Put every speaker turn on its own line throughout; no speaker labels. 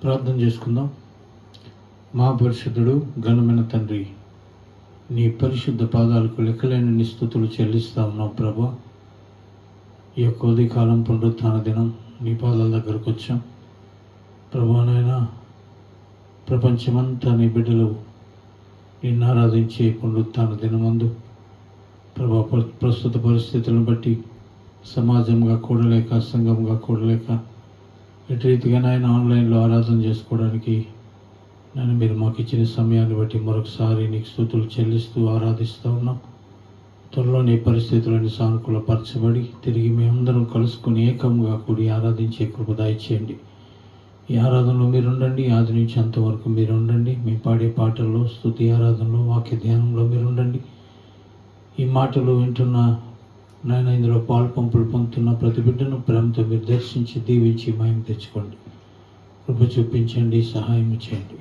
ప్రార్థన చేసుకుందాం. మా పరిశుద్ధుడు ఘనమైన తండ్రి, నీ పరిశుద్ధ పాదాలకు లెక్కలేని నిస్తుతులు చెల్లిస్తా ఉన్నాం ప్రభా. ఈ యొక్క ఉదయకాలం పునరుత్థాన దినం నీ పాదాల దగ్గరకు వచ్చాం ప్రభా. నాయనా, ప్రపంచమంతా నీ బిడ్డలు నిన్ను ఆరాధించే పునరుత్థాన దినమందు ప్రభా, ప్రస్తుత పరిస్థితులను బట్టి సమాజంగా కూడలేక, సంఘంగా కూడలేక, ఎటు రీతిగా నాయన ఆన్లైన్లో ఆరాధన చేసుకోవడానికి నేను మీరు మాకు ఇచ్చిన సమయాన్ని బట్టి మరొకసారి నీకు స్తుతులు చెల్లిస్తూ ఆరాధిస్తూ ఉన్నాం. త్వరలో నీ పరిస్థితులను సానుకూలపరచబడి తిరిగి మేమందరం కలుసుకుని ఏకంగా కూడి ఆరాధించే కృప దయచేయండి. ఈ ఆరాధనలో మీరు ఉండండి, ఆది నుంచి అంతవరకు మీరు ఉండండి. మేము పాడే పాటల్లో, స్తుతి ఆరాధనలో, వాక్య ధ్యానంలో మీరు ఉండండి. ఈ మాటలు వింటున్న నాయన, ఇందులో పాలు పంపులు పొందుతున్న ప్రతి బిడ్డను ప్రేమతో మీరు దర్శించి దీవించి మహిమ తెచ్చుకోండి. కృప చూపించండి, సహాయం చేయండి.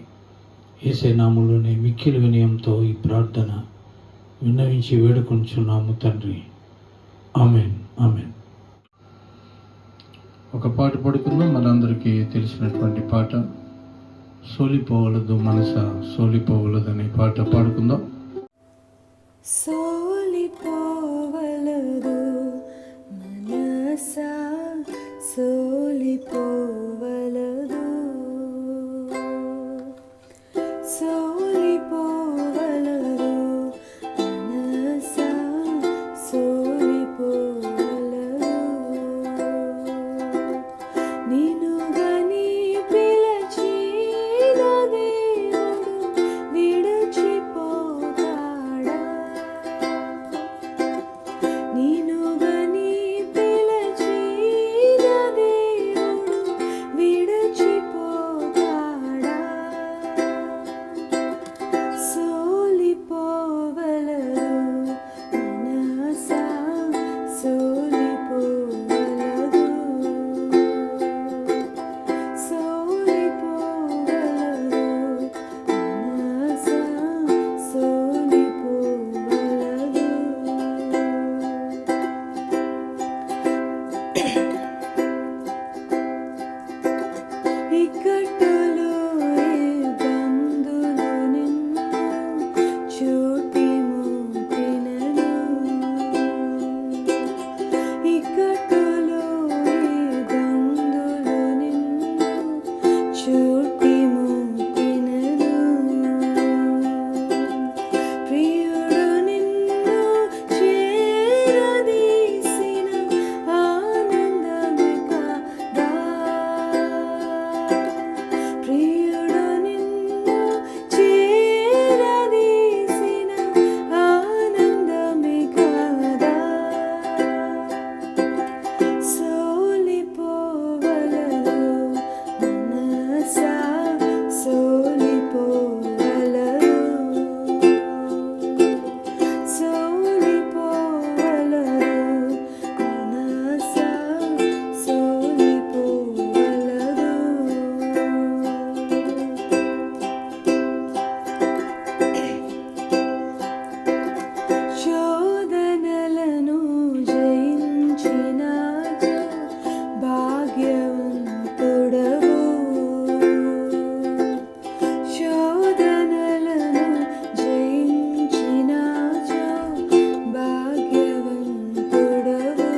యేసే నామములోనే మిక్కిలి వినయంతో ఈ ప్రార్థన విన్నవించి వేడుకొంచున్నాము తండ్రి. Amen, amen. ఒక పాట పాడుకుందాం. మనందరికీ తెలిసినటువంటి పాట, సోలిపోవలదు మనస సోలిపోవలదు అనే పాట పాడుకుందాం.
సోలిపోవలదు మనసా సోలిపోవలదు, సోలిపోవలదు మనసా సోలిపోవలదు. నిన్నుగని పిలచిన దేవుడు విడిచిపోతాడా? నిన్నుగని పిలచిన దేవుడు విడిచిపోతాడా? సోలిపోవలదు మనసా సోలిపోవలదు, సోలిపోవలదు మనసా సోలిపోవలదు. ఇక్కట్టులు ఇబ్బందులు నిన్ను చూటి మోపినను, ఇక్కట్టులు ఇబ్బందులు నిన్ను చూటి మోపినను. ప్రియుడు నిన్ను చేరదీసిన ఆనందమే కాదా? ప్రియుడు నిన్ను చేరదీసిన ఆనందమే కాదా? సోలిపోవలదు మనసా సోలిపోవలదు, సోలిపోవలదు మనసా సోలిపోవలదు. శోధనలను జయించిన భాగ్యవంతుడవు, శోధనలను జయించిన భాగ్యవంతుడవు.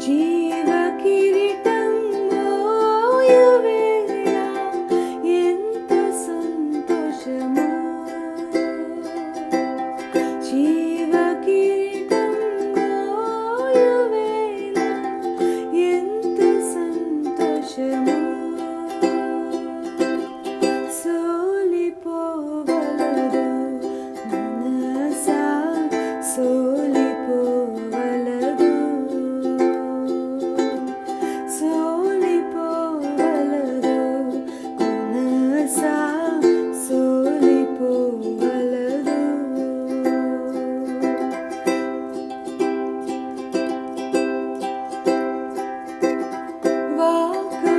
జీవ కిరీటం మోయువేళ ఎంత సంతోషము, జీవ కిరీటం మోయువేళ ఎంత సంతోషము. సోలిపోవలదు మనసా సోలిపోవలదు, సోలిపోవలదు మనసా సోలిపోవలదు. వాక్కు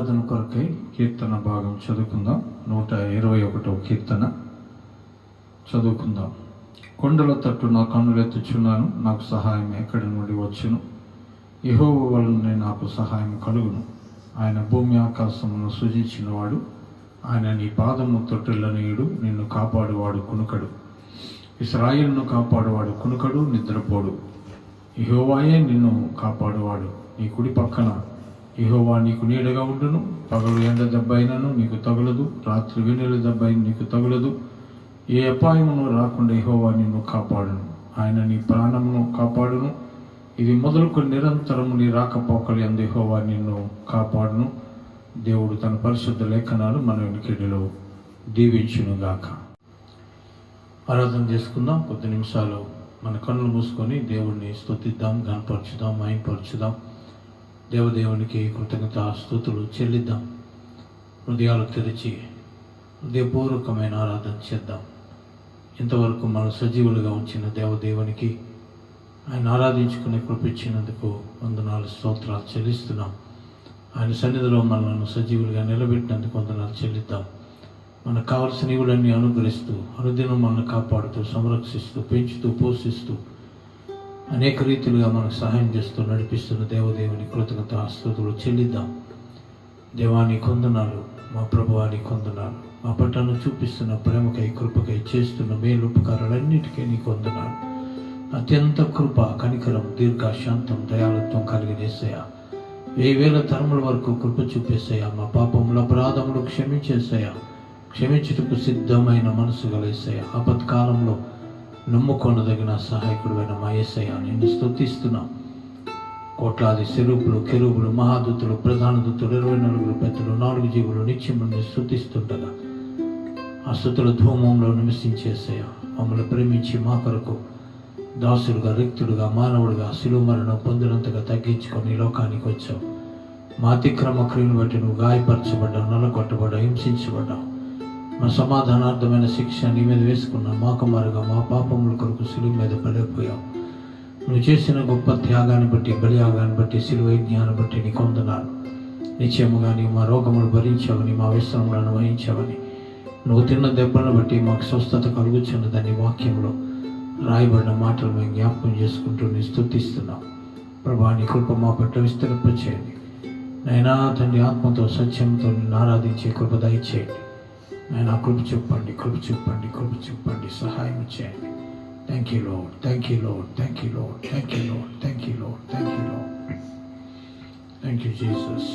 ఆరాధన కొరకై కీర్తన భాగం చదువుకుందాం. 121వ కీర్తన చదువుకుందాం. కొండల తట్టు నా కన్నులెత్తుచున్నాను, నాకు సహాయం ఎక్కడి నుండి వచ్చును? యెహోవా వలనే నాకు సహాయం కలుగును. ఆయన భూమి ఆకాశమును సృజించినవాడు. ఆయన నీ పాదము తొట్టిల్లనీయుడు. నిన్ను కాపాడువాడు కునుకడు. ఇశ్రాయేలును కాపాడువాడు కునుకడు, నిద్రపోడు. యెహోవాయే నిన్ను కాపాడువాడు. నీ కుడి పక్కన యెహోవా నీకు నీడగా ఉండును. పగలు ఎండ దెబ్బ అయినను నీకు తగులదు, రాత్రి వెన్నెల దెబ్బ అయిన నీకు తగులదు. ఏ అపాయమును రాకుండా యెహోవా నిన్ను కాపాడును. ఆయన నీ ప్రాణమును కాపాడును. ఇది మొదలుకొని నిరంతరము నీ రాకపోకలు యందు యెహోవా నిన్ను కాపాడును. దేవుడు తన పరిశుద్ధ లేఖనాలు మన వెనుకడిలో దీవించునుగాక. ఆరాధన చేసుకుందాం. కొద్ది నిమిషాలు మన కన్నులు మూసుకొని దేవుడిని స్తుతిద్దాం, ఘనపరచుదాం, మహిమపరచుదాం. దేవదేవునికి కృతజ్ఞత స్తుతులు చెల్లిద్దాం. హృదయాలు తెరిచి హృదయపూర్వకమైన ఆరాధన చేద్దాం. ఇంతవరకు మనం సజీవులుగా ఉంచిన దేవదేవునికి ఆయన ఆరాధించుకునే కృపించినందుకు వందనాలు, స్తోత్రాలు చెల్లిస్తున్నాం. ఆయన సన్నిధిలో మనల్ని సజీవులుగా నిలబెట్టినందుకు వందనాలు చెల్లిద్దాం. మనకు కావలసిన ఈవులన్నీ అనుగ్రహిస్తూ, అనుదినం మనల్ని కాపాడుతూ, సంరక్షిస్తూ, పెంచుతూ, పోషిస్తూ, అనేక రీతిలుగా మనకు సహాయం చేస్తూ నడిపిస్తున్న దేవదేవుని కృతజ్ఞత స్తుతులు చెల్లిద్దాం. దేవాని కొందనాలు, మా ప్రభువాని కొందనాలు, మా పట్లను చూపిస్తున్న ప్రేమకై, కృపకై చేస్తున్న మేలు ఉపకారాలన్నిటికీ నీకు వందనాలు. అత్యంత కృప, కనికరం, దీర్ఘ శాంతం, దయాళత్వం కలిగిన యేసయ్యా, 1000 తరముల వరకు కృప చూపేసయ్యా. మా పాపముల అపరాధములు క్షమించేసయ్యా. క్షమించుటకు సిద్ధమైన మనసు గల యేసయ్యా, ఆపత్కాలంలో నమ్ముకొనదగిన సహాయకుడు మా యేసయ్యా, నిన్ను స్తుతిస్తున్నాం. కోట్లాది సెరూపులు, కెరూబులు, మహాదూతులు, ప్రధాన దూతులు, 24 పెద్దలు, 4 జీవులు నిత్యముని స్తుతిస్తుండగా ఆ స్తుతుల ధూమంలో నివసించేసయ్యా, మమ్మల్ని ప్రేమించి మా కొరకు దాసుడుగా, రిక్తుడుగా, మానవుడిగా శిలువ మరణం పొందినంతగా తగ్గించుకొని ఈ లోకానికి వచ్చావు. మా అతిక్రమ క్రియను బట్టి నువ్వు గాయపరచబడ్డావు, నల్లగొట్టబడ్డావు, హింసించబడ్డావు. మా సమాధానార్థమైన శిక్ష నీ మీద వేసుకున్నావు. మా కుమారుగా మా పాపముల కొరకు శిలువ మీద బలైపోయావు. నువ్వు చేసిన గొప్ప త్యాగాన్ని బట్టి, బలియాగాన్ని బట్టి, శిలువ యజ్ఞాన్ని బట్టి నీకు వందనాలు. నిశ్చయముగా నీవు మా రోగములు భరించావని, మా విశ్రమలను వహించావని, నువ్వు తిన్న దెబ్బలను బట్టి మాకు స్వస్థత కలుగుచున్నదని వాక్యంలో రాయబడిన మాటలు మేము జ్ఞాపకం చేసుకుంటూ నీ స్తుతిస్తున్నాం. ప్రభా, నీ కృప మా పట్ల విస్తరింపచేయండి. నైనా తండ్రి, ఆత్మతో సత్యంతో నిన్ను ఆరాధించే కృప దయచేయండి. నైనా కృప చూపండి, కృప చూపండి, కృప చూపండి, సహాయం చేయండి. Thank you Lord, thank you Lord, thank you Lord, thank you Lord, thank you Lord, thank you Lord, thank you Jesus.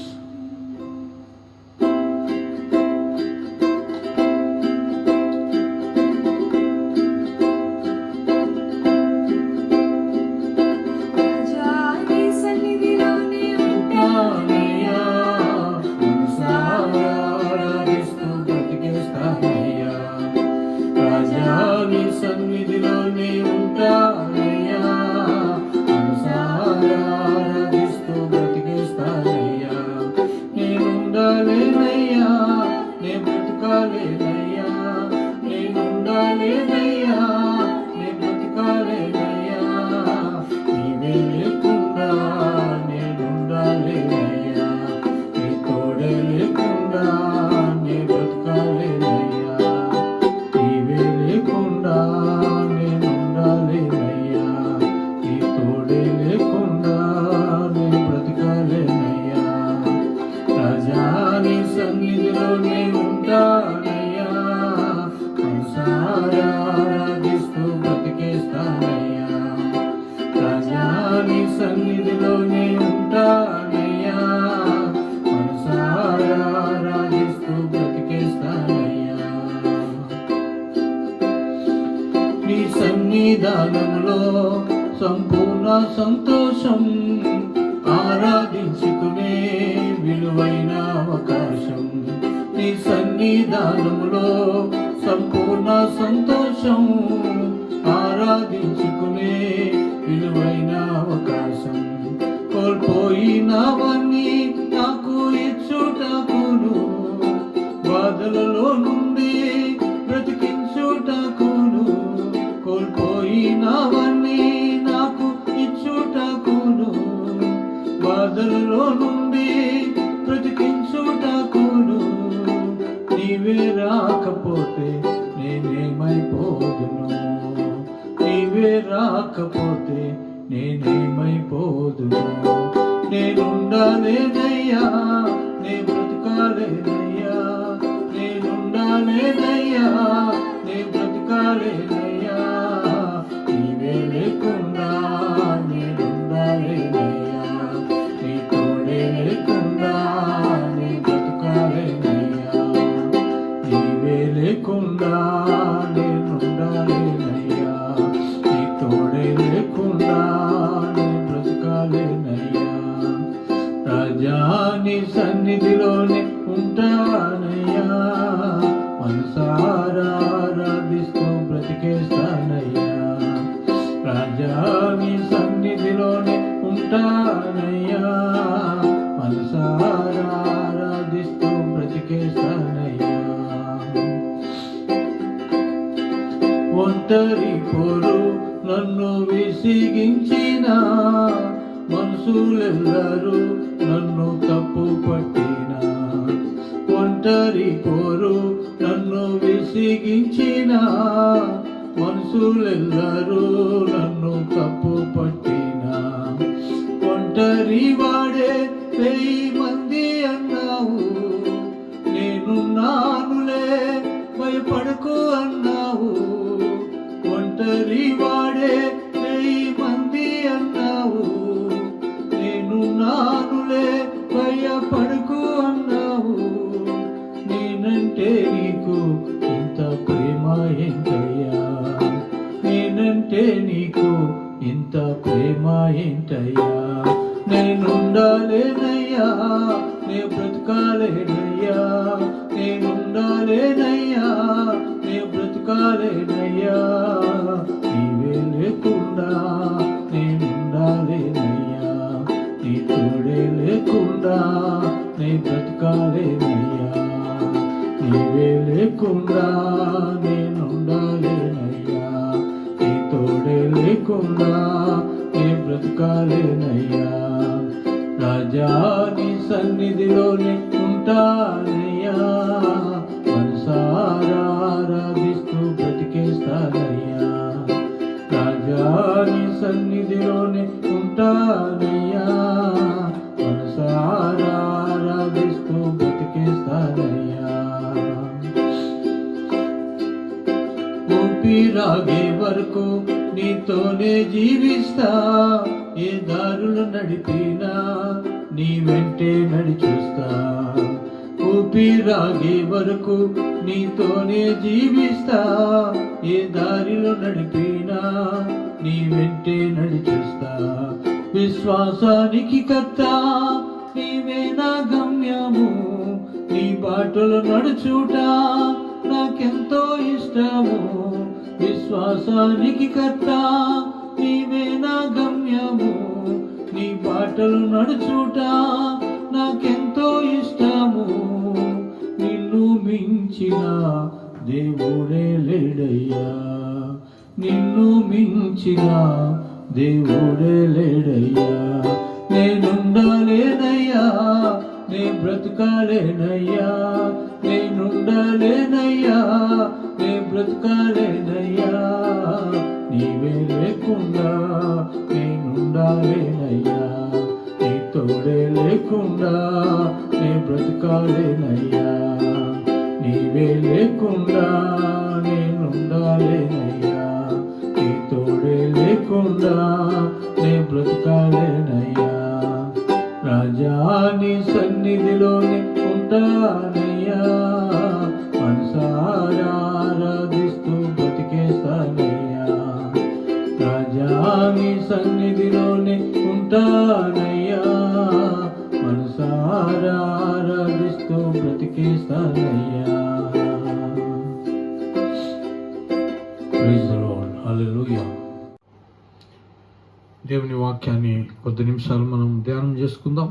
సన్నిధిలోనే ఉంటానయ్యా, మనసారా ఆరాధిస్తూ బ్రతికేస్తానయ్యా. నీ సన్నిధానంలో సంపూర్ణ సంతోషం, ఆరాధించుకునే విలువైన అవకాశం. నీ సన్నిధానములో సంపూర్ణ సంతోషం, ఆరాధించుకునే విలువైన అవకాశం. కోల్పోయినవన్నీ నాకు ఇచ్చుటకును, బాధలలో నుండి బ్రతికించుటకును. కోల్పోయినవన్నీ నాకు ఇచ్చుటకును, బాధలలో నుండి బ్రతికించుట నీవే రాకపోతే నేనేమైపోదును, నీవే రాకపోతే నేనేమైపోదును. నేనుండాలేనయ్యా, నే బ్రతకాలేనయ్యా, నేనుండాలేనయ్యా, నే బ్రతకాలేనయ్యా. నీవే లేకుండా నేనుండాలేనయ్యా, నీ తోడే లేకుండా నే బ్రతకాలేనయ్యా. నీవే లేకుండా నేనుండాలేనయ్యా, నీ తోడే లేకుండా నే బ్రతకాలేనయ్యా. రాజా నీ సన్నిధిలోనే ఉంటానయ్యా, మనసారా ఆరాధిస్తూ బ్రతికేస్తానయ్యా. రాజా నీ సన్నిధిలోనే ఉంటానయ్యా, మనసారా ఆరాధిస్తూ బ్రతికేస్తానయ్యా. ఒంటరి పోరు నన్ను విసిగించిన మనుషులెల్లరూ నన్ను తప్పు పట్టిన, ఒంటరి పోరు నన్ను విసిగించిన మనుషులెల్లరూ నన్ను తప్పు పట్టిన. ఒంటరి వాడే 1000 మంది అన్నావు, నేనున్నానులే భయపడకు అన్నావు. ఒంటరి వాడే 1000 మంది అన్నావు, నేనున్నానులే భయపడకు అన్నావు. నేనంటే నీకు ఇంత ప్రేమ ఏంటయ్యా, నేనంటే నీకు ఇంత ప్రేమ ఏంటయ్యా. నేనుండాలేనయ్యా, నే బ్రతకాలేనయ్యా, నేనుండాలేనయ్యా, నే బ్రతకాలేనయ్యా. నీవే లేకుండా నేనుండాలేనయ్యా, నీ తోడే లేకుండా నే బ్రతకాలేనయ్యా. నీవే లేకుండా నేనుండాలేనయ్యా, నీ తోడే లేకుండా నే బ్రతకాలేనయ్యా. రాజా నీ సన్నిధిలోనే ఉంటానయ్యా, మనసారా ఆరాధిస్తూ బ్రతికేస్తానయ్యా. రాజా నీ సన్నిధిలోనే ఉంటానయ్యా, మనసారా ఆరాధిస్తూ బ్రతికేస్తానయ్యా. ఊపిరాగే వరకు నీతోనే జీవిస్తా, ఏ దారులు నడిపినా నీ వెంటే నడిచూస్తా. ఊపిరాగే వరకు నీతోనే జీవిస్తా, ఏ దారిలో నడిపినా నీ వెంటే నడిచూస్తా. విశ్వాసానికి కర్త నీవే నా గమ్యము, నీ బాటలు నడుచుట నాకెంతో ఇష్టము. విశ్వాసానికి కర్త నీవే నా గమ్యము, నీ బాటలు నడుచుట నాకెంతో ఇష్టము. నిన్ను మించిన దేవుడే లేడయ్యా, నిన్ను మించిన దేవుడే లేడయ్యా. నేనుండాలేనయ్యా, నే బ్రతకాలేనయ్యా, నేనుండాలేనయ్యా, నే బ్రతకాలేనయ్యా. నీవే లేకుండా నేనుండాలేనయ్యా, నీ తోడే లేకుండా నే బ్రతకాలేనయ్యా. నీవే లేకుండా నేనుండాలేనయ్యా, నీ తోడే లేకుండా నే బ్రతకాలేనయ్యా. రాజా నీ సన్నిధిలోనే ఉంటానయ్యా, మనసారా ఆరాధిస్తూ బ్రతికేస్తానయ్యా. రాజా నీ సన్నిధిలోనే ఉంటానయ్యా, మనసారా ఆరాధిస్తూ బ్రతికేస్తానయ్యా. ప్రైజ్ ది లార్డ్, హల్లెలూయా. దేవుని వాక్యాన్ని కొద్ది నిమిషాలు మనం ధ్యానం చేసుకుందాం.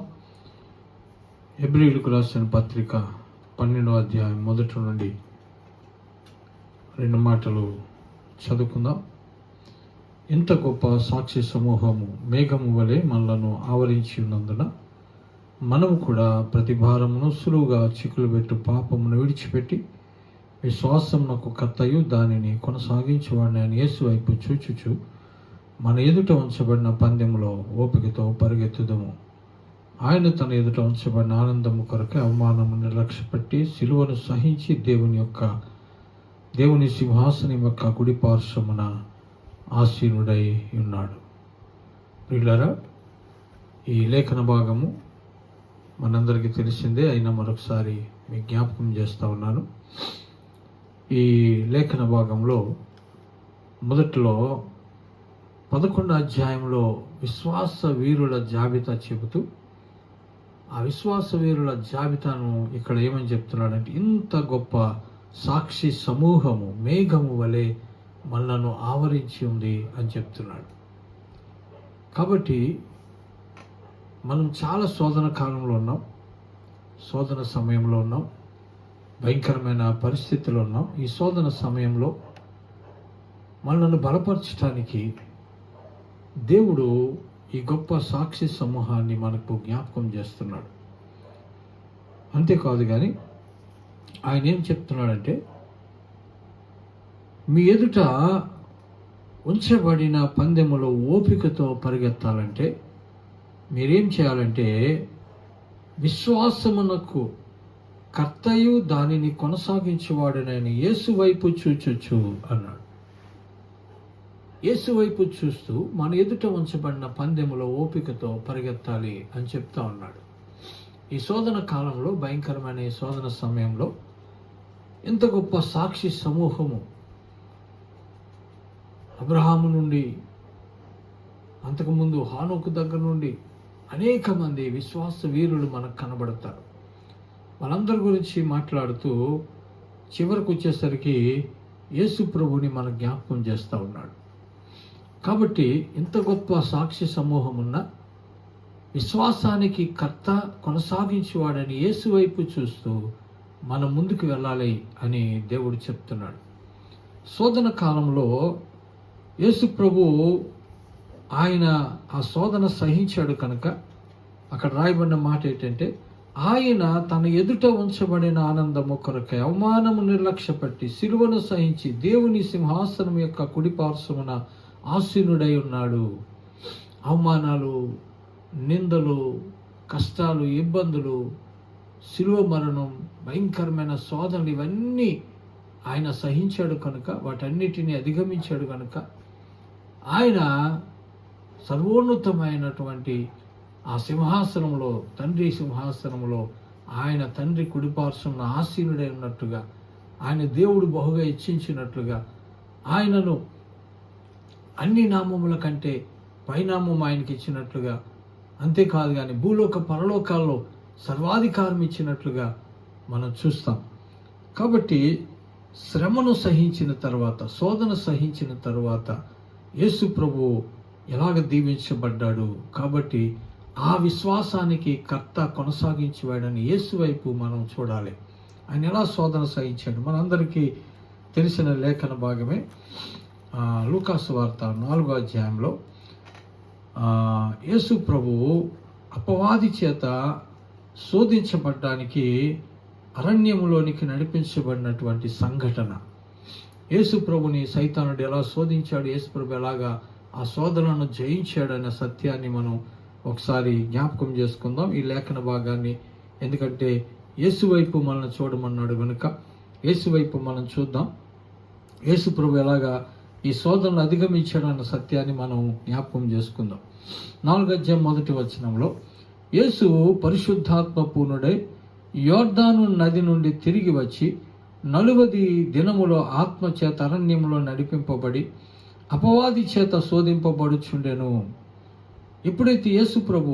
హెబ్రీయులకు రాసిన పత్రిక 12వ అధ్యాయం 1 నుండి 2 మాటలు చదువుకుందాం. ఇంత గొప్ప సాక్షి సమూహము మేఘము వలె మనలను ఆవరించి ఉన్నందున మనము కూడా ప్రతి భారమును సులువుగా చిక్కులు పెట్టు పాపమును విడిచిపెట్టి విశ్వాసమునకు కర్తయు దానిని కొనసాగించేవాడిని అని యేసు వైపు చూచుచు మన ఎదుట ఉంచబడిన పందెములో ఓపికతో పరిగెత్తుదము. ఆయన తన ఎదుట ఉంచబడిన ఆనందము కొరకు అవమానము నిర్లక్ష్యపెట్టి సిలువను సహించి దేవుని సింహాసనం యొక్క కుడి పార్శ్వమున ఆసీనుడై ఉన్నాడు. ప్రియులారా, ఈ లేఖన భాగము మనందరికీ తెలిసిందే, అయినా మరొకసారి మీ జ్ఞాపకం చేస్తూ ఉన్నాను. ఈ లేఖన భాగంలో మొదట్లో 11వ అధ్యాయంలో విశ్వాస వీరుల జాబితా చెబుతూ ఆ విశ్వాస వీరుల జాబితాను ఇక్కడ ఏమని చెప్తున్నాడంటే, ఇంత గొప్ప సాక్షి సమూహము మేఘము వలె మనలను ఆవరించి ఉంది అని చెప్తున్నాడు. కాబట్టి మనం చాలా శోధన కాలంలో ఉన్నాం, శోధన సమయంలో ఉన్నాం, భయంకరమైన పరిస్థితిలో ఉన్నాం. ఈ శోధన సమయంలో మనల్ని బలపరచడానికి దేవుడు ఈ గొప్ప సాక్షి సమూహాన్ని మనకు జ్ఞాపకం చేస్తున్నాడు. అంతేకాదు కానీ ఆయన ఏం చెప్తున్నాడంటే, మీ ఎదుట ఉంచబడిన పందెములో ఓపికతో పరిగెత్తాలంటే మీరేం చేయాలంటే విశ్వాసమునకు కర్తయు దానిని కొనసాగించేవాడనని యేసు వైపు చూచొచ్చు అన్నాడు. యేసు వైపు చూస్తూ మన ఎదుట ఉంచబడిన పందెములో ఓపికతో పరిగెత్తాలి అని చెప్తా ఉన్నాడు. ఈ శోధన కాలంలో, భయంకరమైన ఈ శోధన సమయంలో ఎంత గొప్ప సాక్షి సమూహము అబ్రహాము నుండి, అంతకుముందు హానోకు దగ్గర నుండి అనేక మంది విశ్వాస వీరులు మనకు కనబడతారు. వాళ్ళందరి గురించి మాట్లాడుతూ చివరికి వచ్చేసరికి యేసు ప్రభుని మన జ్ఞాపకం చేస్తూ ఉన్నాడు. కాబట్టి ఇంత గొప్ప సాక్షి సమూహం ఉన్న విశ్వాసానికి కర్త కొనసాగించేవాడని యేసు వైపు చూస్తూ మనం ముందుకు వెళ్ళాలి అని దేవుడు చెప్తున్నాడు. శోధన కాలంలో యేసు ప్రభు ఆయన ఆ శోధన సహించాడు కనుక అక్కడ రాయబడిన మాట ఏంటంటే, ఆయన తన ఎదుట ఉంచబడిన ఆనందము కొరకై అవమానము నిర్లక్ష్యపెట్టి సిలువను సహించి దేవుని సింహాసనం యొక్క కుడి పార్శ్వమున ఆసీనుడై ఉన్నాడు. అవమానాలు, నిందలు, కష్టాలు, ఇబ్బందులు, సిలువ మరణం, భయంకరమైన శోధనలు ఇవన్నీ ఆయన సహించాడు కనుక, వాటన్నిటిని అధిగమించాడు కనుక ఆయన సర్వోన్నతమైనటువంటి ఆ సింహాసనంలో, తండ్రి సింహాసనంలో ఆయన తండ్రి కుడిపార్శ్వమున ఆసీనుడై ఉన్నట్టుగా, ఆయన దేవుడు బహుగా ఇచ్చించినట్లుగా ఆయనను అన్ని నామముల కంటే పైనామం ఆయనకి ఇచ్చినట్లుగా, అంతేకాదు కానీ భూలోక పరలోకాల్లో సర్వాధికారం ఇచ్చినట్లుగా మనం చూస్తాం. కాబట్టి శ్రమను సహించిన తర్వాత, శోధన సహించిన తర్వాత యేసు ప్రభువు ఎలాగ దీవించబడ్డాడు. కాబట్టి ఆ విశ్వాసానికి కర్త కొనసాగించేవాడని యేసు వైపు మనం చూడాలి. ఆయన ఎలా శోధన సహించాడు మనందరికీ తెలిసిన లేఖన భాగమే. లూకాసు వార్త 4వ అధ్యాయంలో యేసు ప్రభువు అపవాది చేత శోధించబడ్డానికి అరణ్యములోనికి నడిపించబడినటువంటి సంఘటన. యేసు ప్రభుని సైతానుడు ఎలా శోధించాడు, యేసు ప్రభు ఎలాగా ఆ శోధనను జయించాడనే సత్యాన్ని మనం ఒకసారి జ్ఞాపకం చేసుకుందాం ఈ లేఖన భాగాన్ని. ఎందుకంటే యేసు వైపు మనల్ని చూడమన్నాడు కనుక యేసు వైపు మనం చూద్దాం. యేసు ప్రభు ఎలాగా ఈ శోధనను అధిగమించాడన్న సత్యాన్ని మనం జ్ఞాపకం చేసుకుందాం. 4వ అధ్యాయం 1వ వచనంలో, యేసు పరిశుద్ధాత్మ పూర్ణుడై యోర్దాను నది నుండి తిరిగి వచ్చి 40 దినములో ఆత్మచేత అరణ్యములో నడిపింపబడి అపవాది చేత శోధింపబడుచుండెను. ఎప్పుడైతే యేసు ప్రభు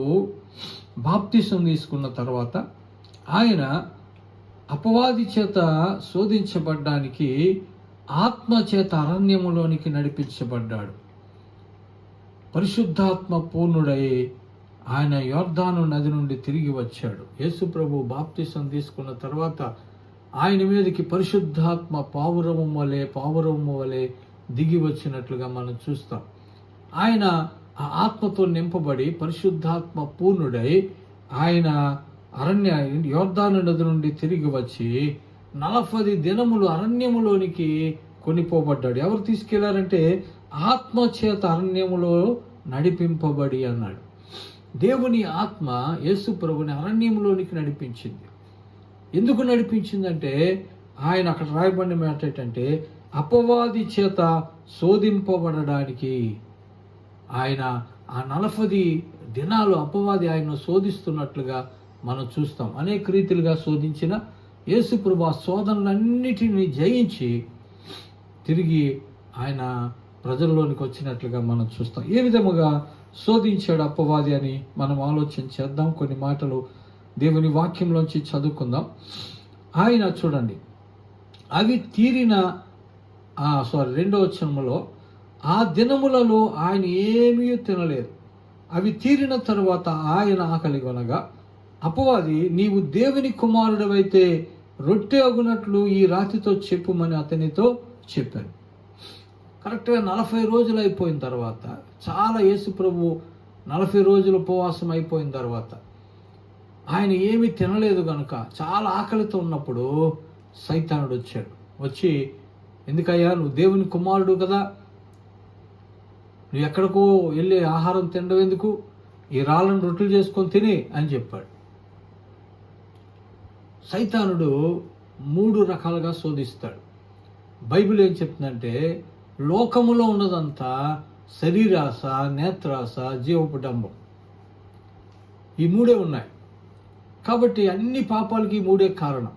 బాప్తిసం తీసుకున్న తర్వాత ఆయన అపవాది చేత శోధించబడ్డానికి ఆత్మచేత అరణ్యములోనికి నడిపించబడ్డాడు. పరిశుద్ధాత్మ పూర్ణుడై ఆయన యోర్దాను నది నుండి తిరిగి వచ్చాడు. యేసు ప్రభు బాప్తిసం తీసుకున్న తర్వాత ఆయన మీదకి పరిశుద్ధాత్మ పావురము వలె దిగి వచ్చినట్లుగా మనం చూస్తాం. ఆయన ఆ ఆత్మతో నింపబడి పరిశుద్ధాత్మ పూర్ణుడై ఆయన యోర్దాను నది నుండి తిరిగి వచ్చి 40 దినములు అరణ్యములోనికి కొనిపోబడ్డాడు. ఎవరు తీసుకెళ్లారంటే ఆత్మచేత అరణ్యములో నడిపింపబడి అన్నాడు. దేవుని ఆత్మ యేసు ప్రభుని అరణ్యంలోనికి నడిపించింది. ఎందుకు నడిపించిందంటే ఆయన అక్కడ రాయబడిన మాట ఏంటంటే అపవాది చేత శోధింపబడడానికి. ఆయన ఆ 40 దినాలు అపవాది ఆయన్ను శోధిస్తున్నట్లుగా మనం చూస్తాం. అనేక రీతిలుగా శోధించిన యేసు ప్రభు ఆ శోధనలన్నిటిని జయించి తిరిగి ఆయన ప్రజల్లోనికి వచ్చినట్లుగా మనం చూస్తాం. ఏ విధముగా శోధించాడు అపవాది అని మనం ఆలోచన చేద్దాం. కొన్ని మాటలు దేవుని వాక్యంలోంచి చదువుకుందాం. ఆయన చూడండి, అవి తీరిన 2వ వచనములో ఆ దినములలో ఆయన ఏమీ తినలేదు. అవి తీరిన తరువాత ఆయన ఆకలి కొనగా అపవాది, నీవు దేవుని కుమారుడవైతే రొట్టె అగునట్లు ఈ రాతితో చెప్పుమని అతనితో చెప్పాను. కరెక్ట్గా 40 రోజులు అయిపోయిన తర్వాత, చాలా యేసు ప్రభు 40 రోజులు ఉపవాసం అయిపోయిన తర్వాత ఆయన ఏమీ తినలేదు కనుక చాలా ఆకలితో ఉన్నప్పుడు సైతానుడు వచ్చాడు. వచ్చి, ఎందుకయ్యా నువ్వు దేవుని కుమారుడు కదా, నువ్వు ఎక్కడికో వెళ్ళి ఆహారం తినడం ఎందుకు, ఈ రాళ్ళను రొట్టెలు చేసుకొని తిని అని చెప్పాడు. సైతానుడు 3 రకాలుగా శోధిస్తాడు. బైబిల్ ఏం చెప్తుందంటే లోకములో ఉన్నదంతా శరీరాశ, నేత్రాశ, జీవపుడంబం, ఈ 3 ఉన్నాయి. కాబట్టి అన్ని పాపాలకి 3 కారణం.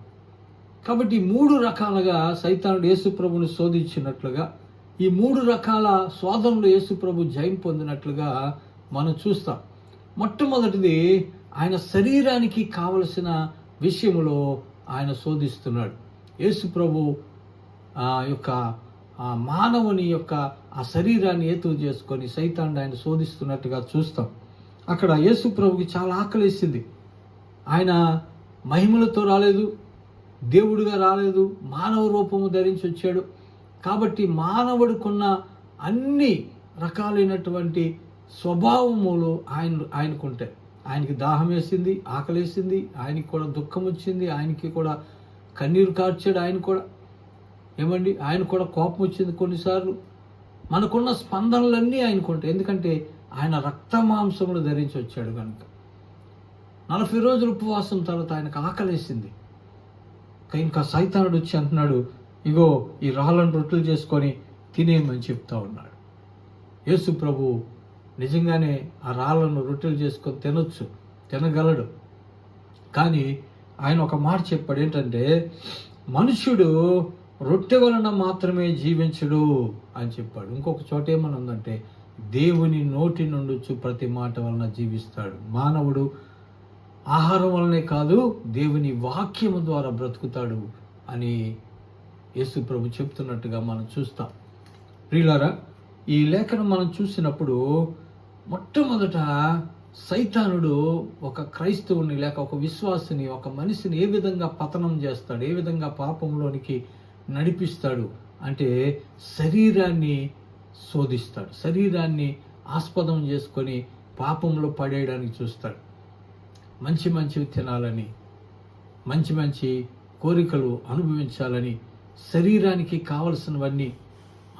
కాబట్టి 3 రకాలుగా సైతానుడు యేసు ప్రభుని శోధించినట్లుగా ఈ 3 రకాల శోధనలు యేసు ప్రభు జయం పొందినట్లుగా మనం చూస్తాం. మొట్టమొదటిది ఆయన శరీరానికి కావలసిన విషయములో ఆయన శోధిస్తున్నాడు. యేసు ప్రభు యొక్క మానవుని యొక్క ఆ శరీరాన్ని ఏతువు చేసుకొని సైతానుడు ఆయన శోధిస్తున్నట్టుగా చూస్తాం. అక్కడ యేసు ప్రభుకి చాలా ఆకలేసింది. ఆయన మహిమలతో రాలేదు, దేవుడిగా రాలేదు, మానవ రూపము ధరించి వచ్చాడు. కాబట్టి మానవుడికున్న అన్ని రకాలైనటువంటి స్వభావములు ఆయనకుంటాయి. ఆయనకి దాహం వేసింది, ఆకలేసింది, ఆయనకి కూడా దుఃఖం వచ్చింది, ఆయనకి కూడా కన్నీరు కార్చాడు. ఆయన కూడా కోపం వచ్చింది కొన్నిసార్లు. మనకున్న స్పందనలన్నీ ఆయనకుంటాయి. ఎందుకంటే ఆయన రక్త మాంసములు ధరించి వచ్చాడు కనుక. 40 రోజుల ఉపవాసం తర్వాత ఆయనకు ఆకలేసింది. ఇంకా సైతానుడు వచ్చి అంటున్నాడు, ఇగో ఈ రాళ్ళను రొట్టెలు చేసుకొని తినేయమని చెప్తా ఉన్నాడు. యేసు ప్రభు నిజంగానే ఆ రాళ్ళను రొట్టెలు చేసుకొని తినగలడు. కానీ ఆయన ఒక మాట చెప్పాడు, ఏంటంటే మనుష్యుడు రొట్టె వలన మాత్రమే జీవించడు అని చెప్పాడు. ఇంకొక చోట ఏమని ఉందంటే దేవుని నోటి నుండి ప్రతి మాట వలన జీవిస్తాడు. మానవుడు ఆహారం వలనే కాదు దేవుని వాక్యము ద్వారా బ్రతుకుతాడు అని యేసు ప్రభు చెప్తున్నట్టుగా మనం చూస్తాం. ప్రియులారా, ఈ లేఖనం మనం చూసినప్పుడు మొట్టమొదట సైతానుడు ఒక క్రైస్తవుని లేక ఒక విశ్వాసిని, ఒక మనిషిని ఏ విధంగా పతనం చేస్తాడు, ఏ విధంగా పాపంలోనికి నడిపిస్తాడు అంటే శరీరాన్ని శోధిస్తాడు. శరీరాన్ని ఆస్పదం చేసుకొని పాపంలో పడేయడానికి చూస్తాడు. మంచివి తినాలని, మంచి కోరికలు అనుభవించాలని, శరీరానికి కావలసినవన్నీ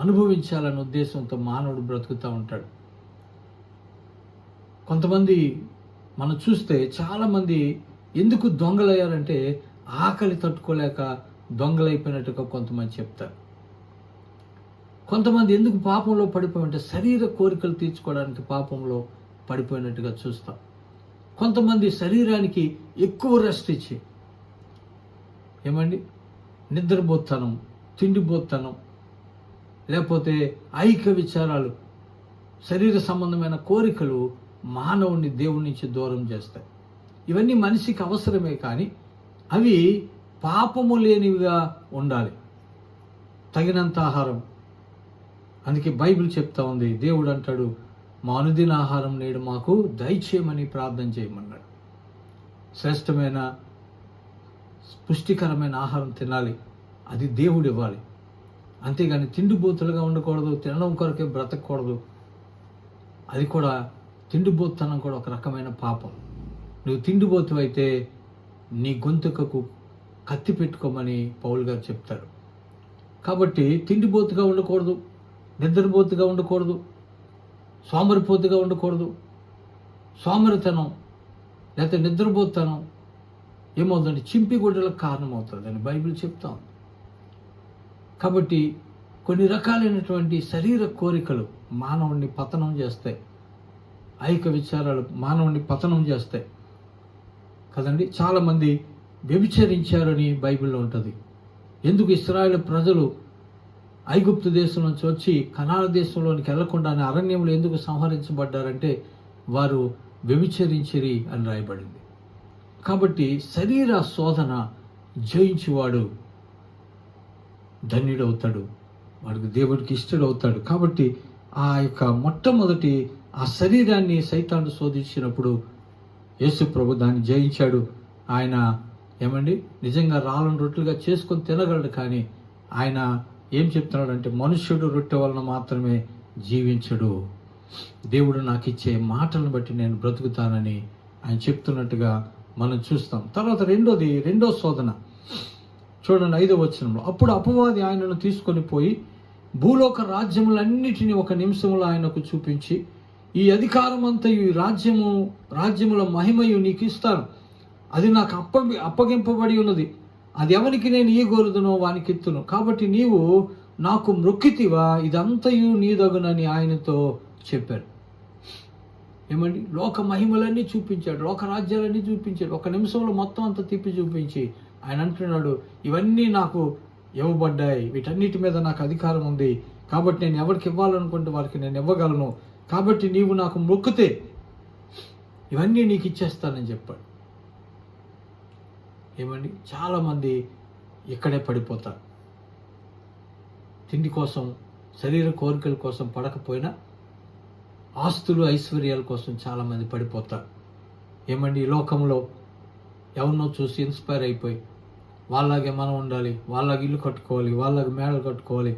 అనుభవించాలనే ఉద్దేశంతో మానవుడు బ్రతుకుతూ ఉంటాడు. కొంతమంది మనం చూస్తే చాలామంది ఎందుకు దొంగలయ్యారంటే ఆకలి తట్టుకోలేక దొంగలైపోయినట్టుగా కొంతమంది చెప్తారు. కొంతమంది ఎందుకు పాపంలో పడిపోయారంటే శరీర కోరికలు తీర్చుకోవడానికి పాపంలో పడిపోయినట్టుగా చూస్తాం. కొంతమంది శరీరానికి ఎక్కువ రెస్ట్ ఇచ్చి నిద్రపోతానం, తిండిపోతానం, లేకపోతే ఐక్య విచారాలు, శరీర సంబంధమైన కోరికలు మానవుని దేవుడి నుంచి దూరం చేస్తాయి. ఇవన్నీ మనిషికి అవసరమే, కానీ అవి పాపము లేనివిగా ఉండాలి, తగినంత ఆహారం. అందుకే బైబిల్ చెప్తా ఉంది, దేవుడు అంటాడు, మా అనుదిన ఆహారం నేడు మాకు దయచేయమని ప్రార్థన చేయమన్నాడు. శ్రేష్టమైన పుష్టికరమైన ఆహారం తినాలి, అది దేవుడు ఇవ్వాలి. అంతేగాని తిండిబోతులుగా ఉండకూడదు, తినడం కొరకే బ్రతకూడదు. అది కూడా తిండిబోతనం కూడా ఒక రకమైన పాపం. నువ్వు తిండిపోతు అయితే నీ గొంతుకకు కత్తి పెట్టుకోమని పౌలు గారు చెప్తారు. కాబట్టి తిండిపోతుగా ఉండకూడదు, నిద్రపోతుగా ఉండకూడదు, సోమరిపోతుగా ఉండకూడదు. సోమరితనం లేకపోతే నిద్రపోతనం ఏమవుతుందంటే చింపిగుడ్డలకు కారణమవుతుందని బైబిల్ చెప్తాం. కాబట్టి కొన్ని రకాలైనటువంటి శరీర కోరికలు మానవుణ్ణి పతనం చేస్తాయి. ఐక విచారాలు మానవుణ్ణి పతనం చేస్తాయి కదండి. చాలామంది వ్యభిచరించారని బైబిల్లో ఉంటుంది. ఎందుకు ఇశ్రాయేలు ప్రజలు ఐగుప్తు దేశం నుంచి వచ్చి కనాన దేశంలోనికి వెళ్లకుండానే అరణ్యంలో ఎందుకు సంహరించబడ్డారంటే వారు వ్యభిచరించిరి అని రాయబడింది. కాబట్టి శరీర శోధన జయించువాడు ధన్యుడవుతాడు, వాడికి దేవుడికి ఇష్టడవుతాడు. కాబట్టి ఆ యొక్క మొట్టమొదటి ఆ శరీరాన్ని సైతాను శోధించినప్పుడు యేసు ప్రభు దాన్ని జయించాడు. ఆయన నిజంగా రాళ్ళను రొట్టెలుగా చేసుకొని తినగలడు. కానీ ఆయన ఏం చెప్తున్నాడంటే మనుష్యుడు రొట్టె వలన మాత్రమే జీవించడు, దేవుడు నాకు ఇచ్చే మాటలను బట్టి నేను బ్రతుకుతానని ఆయన చెప్తున్నట్టుగా మనం చూస్తాం. తర్వాత రెండో శోధన చూడండి, 5వ వచనంలో, అప్పుడు అపవాది ఆయనను తీసుకొని పోయి భూలోక రాజ్యములన్నిటినీ ఒక నిమిషంలో ఆయనకు చూపించి, ఈ అధికారం అంతయు ఈ రాజ్యముల మహిమయు నీకు ఇస్తాను, అది నాకు అప్పగింపబడి ఉన్నది, అది ఎవరికి నేను ఇయ్యగోరుదునో వానికి ఇత్తును, కాబట్టి నీవు నాకు మ్రొక్కితివా, ఇదంతయు నీదగునని ఆయనతో చెప్పారు. లోక మహిమలన్నీ చూపించాడు, లోక రాజ్యాలన్నీ చూపించాడు. ఒక నిమిషంలో మొత్తం అంతా తిప్పి చూపించి ఆయన అంటున్నాడు, ఇవన్నీ నాకు ఇవ్వబడ్డాయి, వీటన్నిటి మీద నాకు అధికారం ఉంది, కాబట్టి నేను ఎవరికి ఇవ్వాలనుకుంటే వారికి నేను ఇవ్వగలను, కాబట్టి నీవు నాకు మొక్కితే ఇవన్నీ నీకు ఇచ్చేస్తానని చెప్పాడు. చాలామంది ఇక్కడే పడిపోతారు. తిండి కోసం, శరీర కోరికల కోసం పడకపోయినా ఆస్తులు ఐశ్వర్యాల కోసం చాలామంది పడిపోతారు. ఈ లోకంలో ఎవరినో చూసి ఇన్స్పైర్ అయిపోయి వాళ్ళలాగే మనం ఉండాలి, వాళ్ళలాగా ఇల్లు కట్టుకోవాలి, వాళ్ళలాగా మేడలు కట్టుకోవాలి,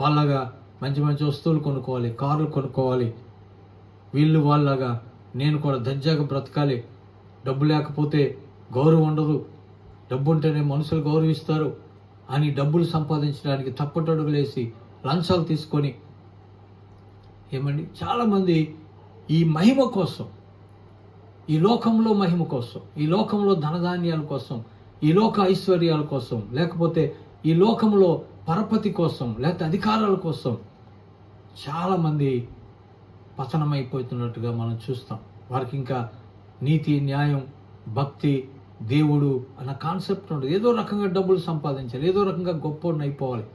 వాళ్ళలాగా మంచి మంచి వస్తువులు కొనుక్కోవాలి, కార్లు కొనుక్కోవాలి, వీళ్ళు వాళ్ళలాగా నేను కూడా దర్జాగా బ్రతకాలి, డబ్బు లేకపోతే గౌరవం ఉండదు, డబ్బు ఉంటేనే మనుషులు గౌరవిస్తారు అని డబ్బులు సంపాదించడానికి తప్పటడుగులేసి లంచాలు తీసుకొని చాలామంది ఈ మహిమ కోసం, ఈ లోకంలో మహిమ కోసం, ఈ లోకంలో ధనధాన్యాల కోసం, ఈ లోక ఐశ్వర్యాల కోసం, లేకపోతే ఈ లోకంలో పరపతి కోసం, లేకపోతే అధికారాల కోసం చాలామంది పతనమైపోతున్నట్టుగా మనం చూస్తాం. వారికి ఇంకా నీతి, న్యాయం, భక్తి, దేవుడు అన్న కాన్సెప్ట్ ఉండదు. ఏదో రకంగా డబ్బులు సంపాదించాలి, ఏదో రకంగా గొప్పవాడిని అయిపోవాలి,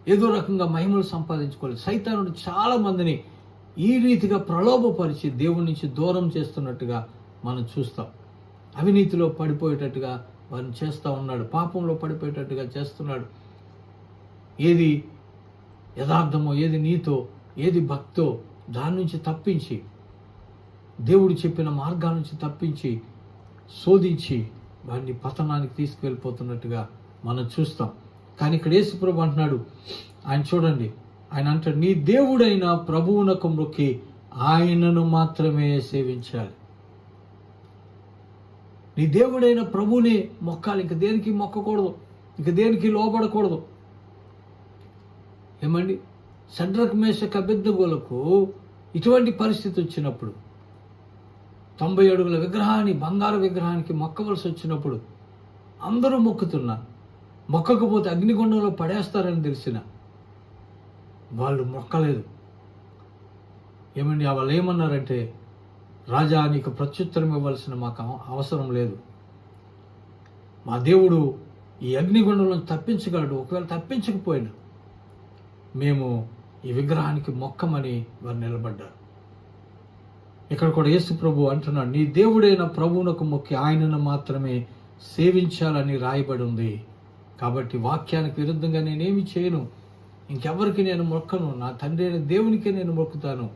ఏదో రకంగా మహిమలు సంపాదించుకోవాలి. సైతానుడు చాలా మందిని ఈ రీతిగా ప్రలోభపరిచి దేవుడి నుంచి దూరం చేస్తున్నట్టుగా మనం చూస్తాం. అవినీతిలో పడిపోయేటట్టుగా వారిని చేస్తూ ఉన్నాడు, పాపంలో పడిపోయేటట్టుగా చేస్తున్నాడు. ఏది యథార్థమో, ఏది నీతో, ఏది భక్తో దాని నుంచి తప్పించి, దేవుడు చెప్పిన మార్గాల నుంచి తప్పించి శోధించి వారిని పతనానికి తీసుకువెళ్ళిపోతున్నట్టుగా మనం చూస్తాం. కానీ ఇక్కడ యేసుప్రభు అంటున్నాడు, ఆయన చూడండి, ఆయన అంటాడు, నీ దేవుడైన ప్రభువునకు మొక్కి ఆయనను మాత్రమే సేవించాలి. నీ దేవుడైన ప్రభువునే మొక్కాలి, ఇంక దేనికి మొక్కకూడదు, ఇంక దేనికి లోబడకూడదు. షడ్రక్, మేషక్, అబేద్నెగోలకు ఇటువంటి పరిస్థితి వచ్చినప్పుడు, 90 అడుగుల విగ్రహాన్ని, బంగారు విగ్రహానికి మొక్కవలసి వచ్చినప్పుడు అందరూ మొక్కుతున్నారు. మొక్కకపోతే అగ్నిగుండంలో పడేస్తారని తెలిసిన వాళ్ళు మొక్కలేదు. వాళ్ళు ఏమన్నారంటే, రాజా నీకు ప్రత్యుత్తరం ఇవ్వాల్సిన మాకు అవసరం లేదు, మా దేవుడు ఈ అగ్నిగుండంలో తప్పించగలడు, ఒకవేళ తప్పించకపోయినా మేము ఈ విగ్రహానికి మొక్కమని వారు నిలబడ్డారు. ఇక్కడ కూడా యేసు ప్రభు అంటున్నాడు, నీ దేవుడైన ప్రభువునకు మొక్కి ఆయనను మాత్రమే సేవించాలని రాయబడి ఉంది. కాబట్టి వాక్యానికి విరుద్ధంగా నేనేమి చేయను, ఇంకెవరికి నేను మొక్కను, నా తండ్రి అయిన దేవునికే నేను మొక్కుతాను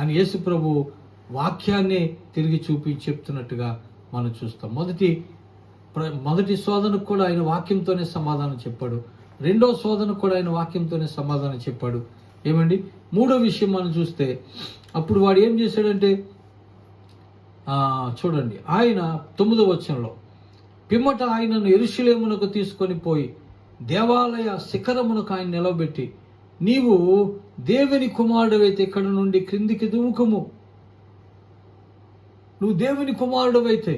అని యేసు ప్రభు వాక్యాన్నే తిరిగి చూపించి చెప్తున్నట్టుగా మనం చూస్తాం. మొదటి శోధనకు కూడా ఆయన వాక్యంతోనే సమాధానం చెప్పాడు, రెండో శోధనకు కూడా ఆయన వాక్యంతోనే సమాధానం చెప్పాడు. మూడో విషయం మనం చూస్తే, అప్పుడు వాడు ఏం చేశాడంటే, చూడండి, ఆయన 9వ వచనంలో, పిమ్మట ఆయనను యెరూషలేమునకు తీసుకొని పోయి దేవాలయ శిఖరమునకు ఆయన నిలవబెట్టి, నీవు దేవుని కుమారుడవైతే ఇక్కడ నుండి క్రిందికి దుముకుము. నువ్వు దేవుని కుమారుడవైతే,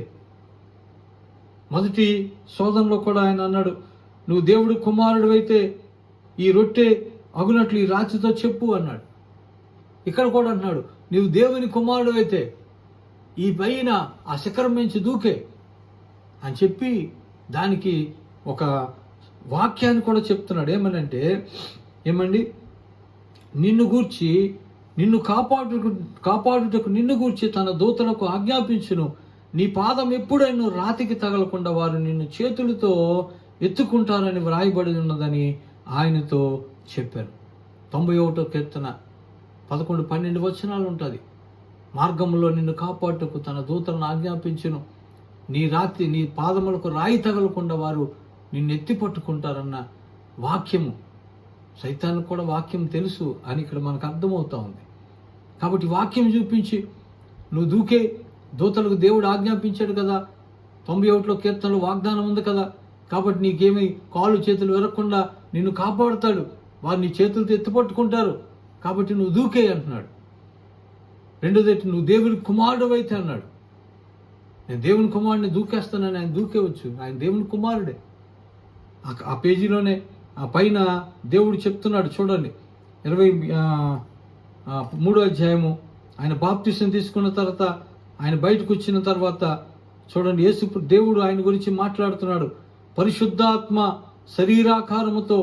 మొదటి శోధనలో కూడా ఆయన అన్నాడు, నువ్వు దేవుడి కుమారుడవైతే ఈ రొట్టె అగునట్లు ఈ రాతితో చెప్పు అన్నాడు. ఇక్కడ కూడా అన్నాడు, నీవు దేవుని కుమారుడవైతే ఈ పైన ఆ శిఖరం నుంచి దూకే అని చెప్పి దానికి ఒక వాక్యాన్ని కూడా చెప్తున్నాడు. ఏమండి, నిన్ను కాపాడుటకు నిన్ను గూర్చి తన దూతలకు ఆజ్ఞాపించును. నీ పాదం ఎప్పుడైనా రాతికి తగలకుండా వారు నిన్ను చేతులతో ఎత్తుకుంటారని వ్రాయబడి ఉన్నదని ఆయనతో చెప్పారు. 91వ కీర్తన 11-12 వచనాలు ఉంటుంది. మార్గంలో నిన్ను కాపాడుటకు తన దూతలను ఆజ్ఞాపించును. నీ పాదములకు రాయి తగలకుండా వారు నిన్ను ఎత్తి పట్టుకుంటారన్న వాక్యము. సైతానికి కూడా వాక్యం తెలుసు అని ఇక్కడ మనకు అర్థమవుతా ఉంది. కాబట్టి వాక్యం చూపించి నువ్వు దూకే, దూతలకు దేవుడు ఆజ్ఞాపించాడు కదా, 91లో కీర్తనలో వాగ్దానం ఉంది కదా, కాబట్టి నీకేమీ కాళ్ళు చేతులు విరగకుండా నిన్ను కాపాడుతాడు, వారు నీ చేతులతో ఎత్తుపట్టుకుంటారు, కాబట్టి నువ్వు దూకే అంటున్నాడు. రెండోది, నువ్వు దేవుని కుమారుడు అయితే అన్నాడు. నేను దేవుని కుమారుడిని దూకేస్తానని ఆయన దూకేవచ్చు, ఆయన దేవుని కుమారుడే. ఆ పేజీలోనే ఆ పైన దేవుడు చెప్తున్నాడు చూడండి, 23వ అధ్యాయము. ఆయన బాప్తిసం తీసుకున్న తర్వాత ఆయన బయటకు వచ్చిన తర్వాత చూడండి, దేవుడు ఆయన గురించి మాట్లాడుతున్నాడు. పరిశుద్ధాత్మ శరీరాకారముతో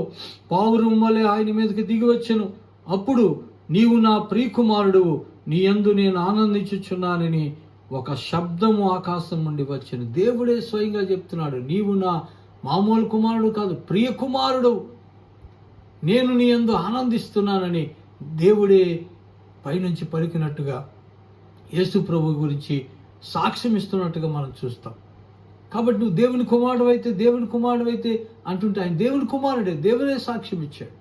పావురం వలె ఆయన మీదకి దిగి వచ్చెను. అప్పుడు నీవు నా ప్రియకుమారుడు, నీ యందు నేను ఆనందించుచున్నానని ఒక శబ్దము ఆకాశం నుండి వచ్చెను. దేవుడే స్వయంగా చెప్తున్నాడు, నీవు నా మామూలు కుమారుడు కాదు, ప్రియ కుమారుడు, నేను నీ యందు ఆనందిస్తున్నానని దేవుడే పైనుంచి పలికినట్టుగా యేసు ప్రభు గురించి సాక్ష్యం ఇస్తున్నట్టుగా మనం చూస్తాం. కాబట్టి నువ్వు దేవుని కుమారుడు అయితే అంటుంటే ఆయన దేవుని కుమారుడే, దేవుడే సాక్ష్యం ఇచ్చాడు.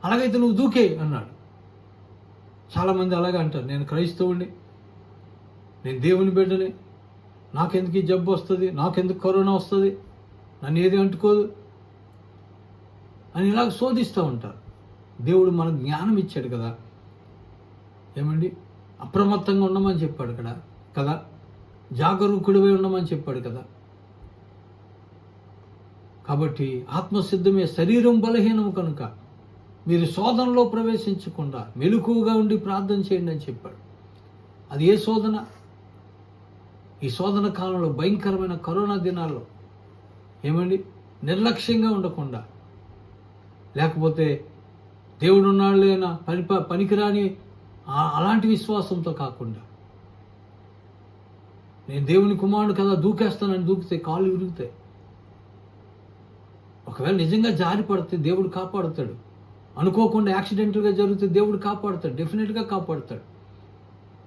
అలాగైతే నువ్వు దూకే అన్నాడు. చాలామంది అలాగే అంటారు, నేను క్రైస్తవుడిని, నేను దేవుని బిడ్డని, నాకెందుకు ఈ జబ్బు వస్తుంది, నాకెందుకు కరోనా వస్తుంది, నన్ను ఏది అంటుకోదు అని ఇలాగ శోధిస్తూ ఉంటారు. దేవుడు మనకు జ్ఞానం ఇచ్చాడు కదా, అప్రమత్తంగా ఉండమని చెప్పాడు కదా, జాగరూకుడివై ఉండమని చెప్పాడు కదా. కాబట్టి ఆత్మసిద్ధమే, శరీరం బలహీనము కనుక మీరు శోధనలో ప్రవేశించకుండా మెలకువగా ఉండి ప్రార్థన చేయండి అని చెప్పాడు. అది ఏ శోధన? ఈ శోధన కాలంలో, భయంకరమైన కరోనా దినాల్లో నిర్లక్ష్యంగా ఉండకుండా, లేకపోతే దేవుడు ఉన్నాడు లేనా పనికిరాని అలాంటి విశ్వాసంతో కాకుండా, నేను దేవుని కుమారుడు కదా దూకేస్తానని దూకితే కాళ్ళు విరుగుతాయి. ఒకవేళ నిజంగా జారి పడితే దేవుడు కాపాడుతాడు. అనుకోకుండా యాక్సిడెంటల్గా జరిగితే దేవుడు కాపాడుతాడు, డెఫినెట్గా కాపాడుతాడు.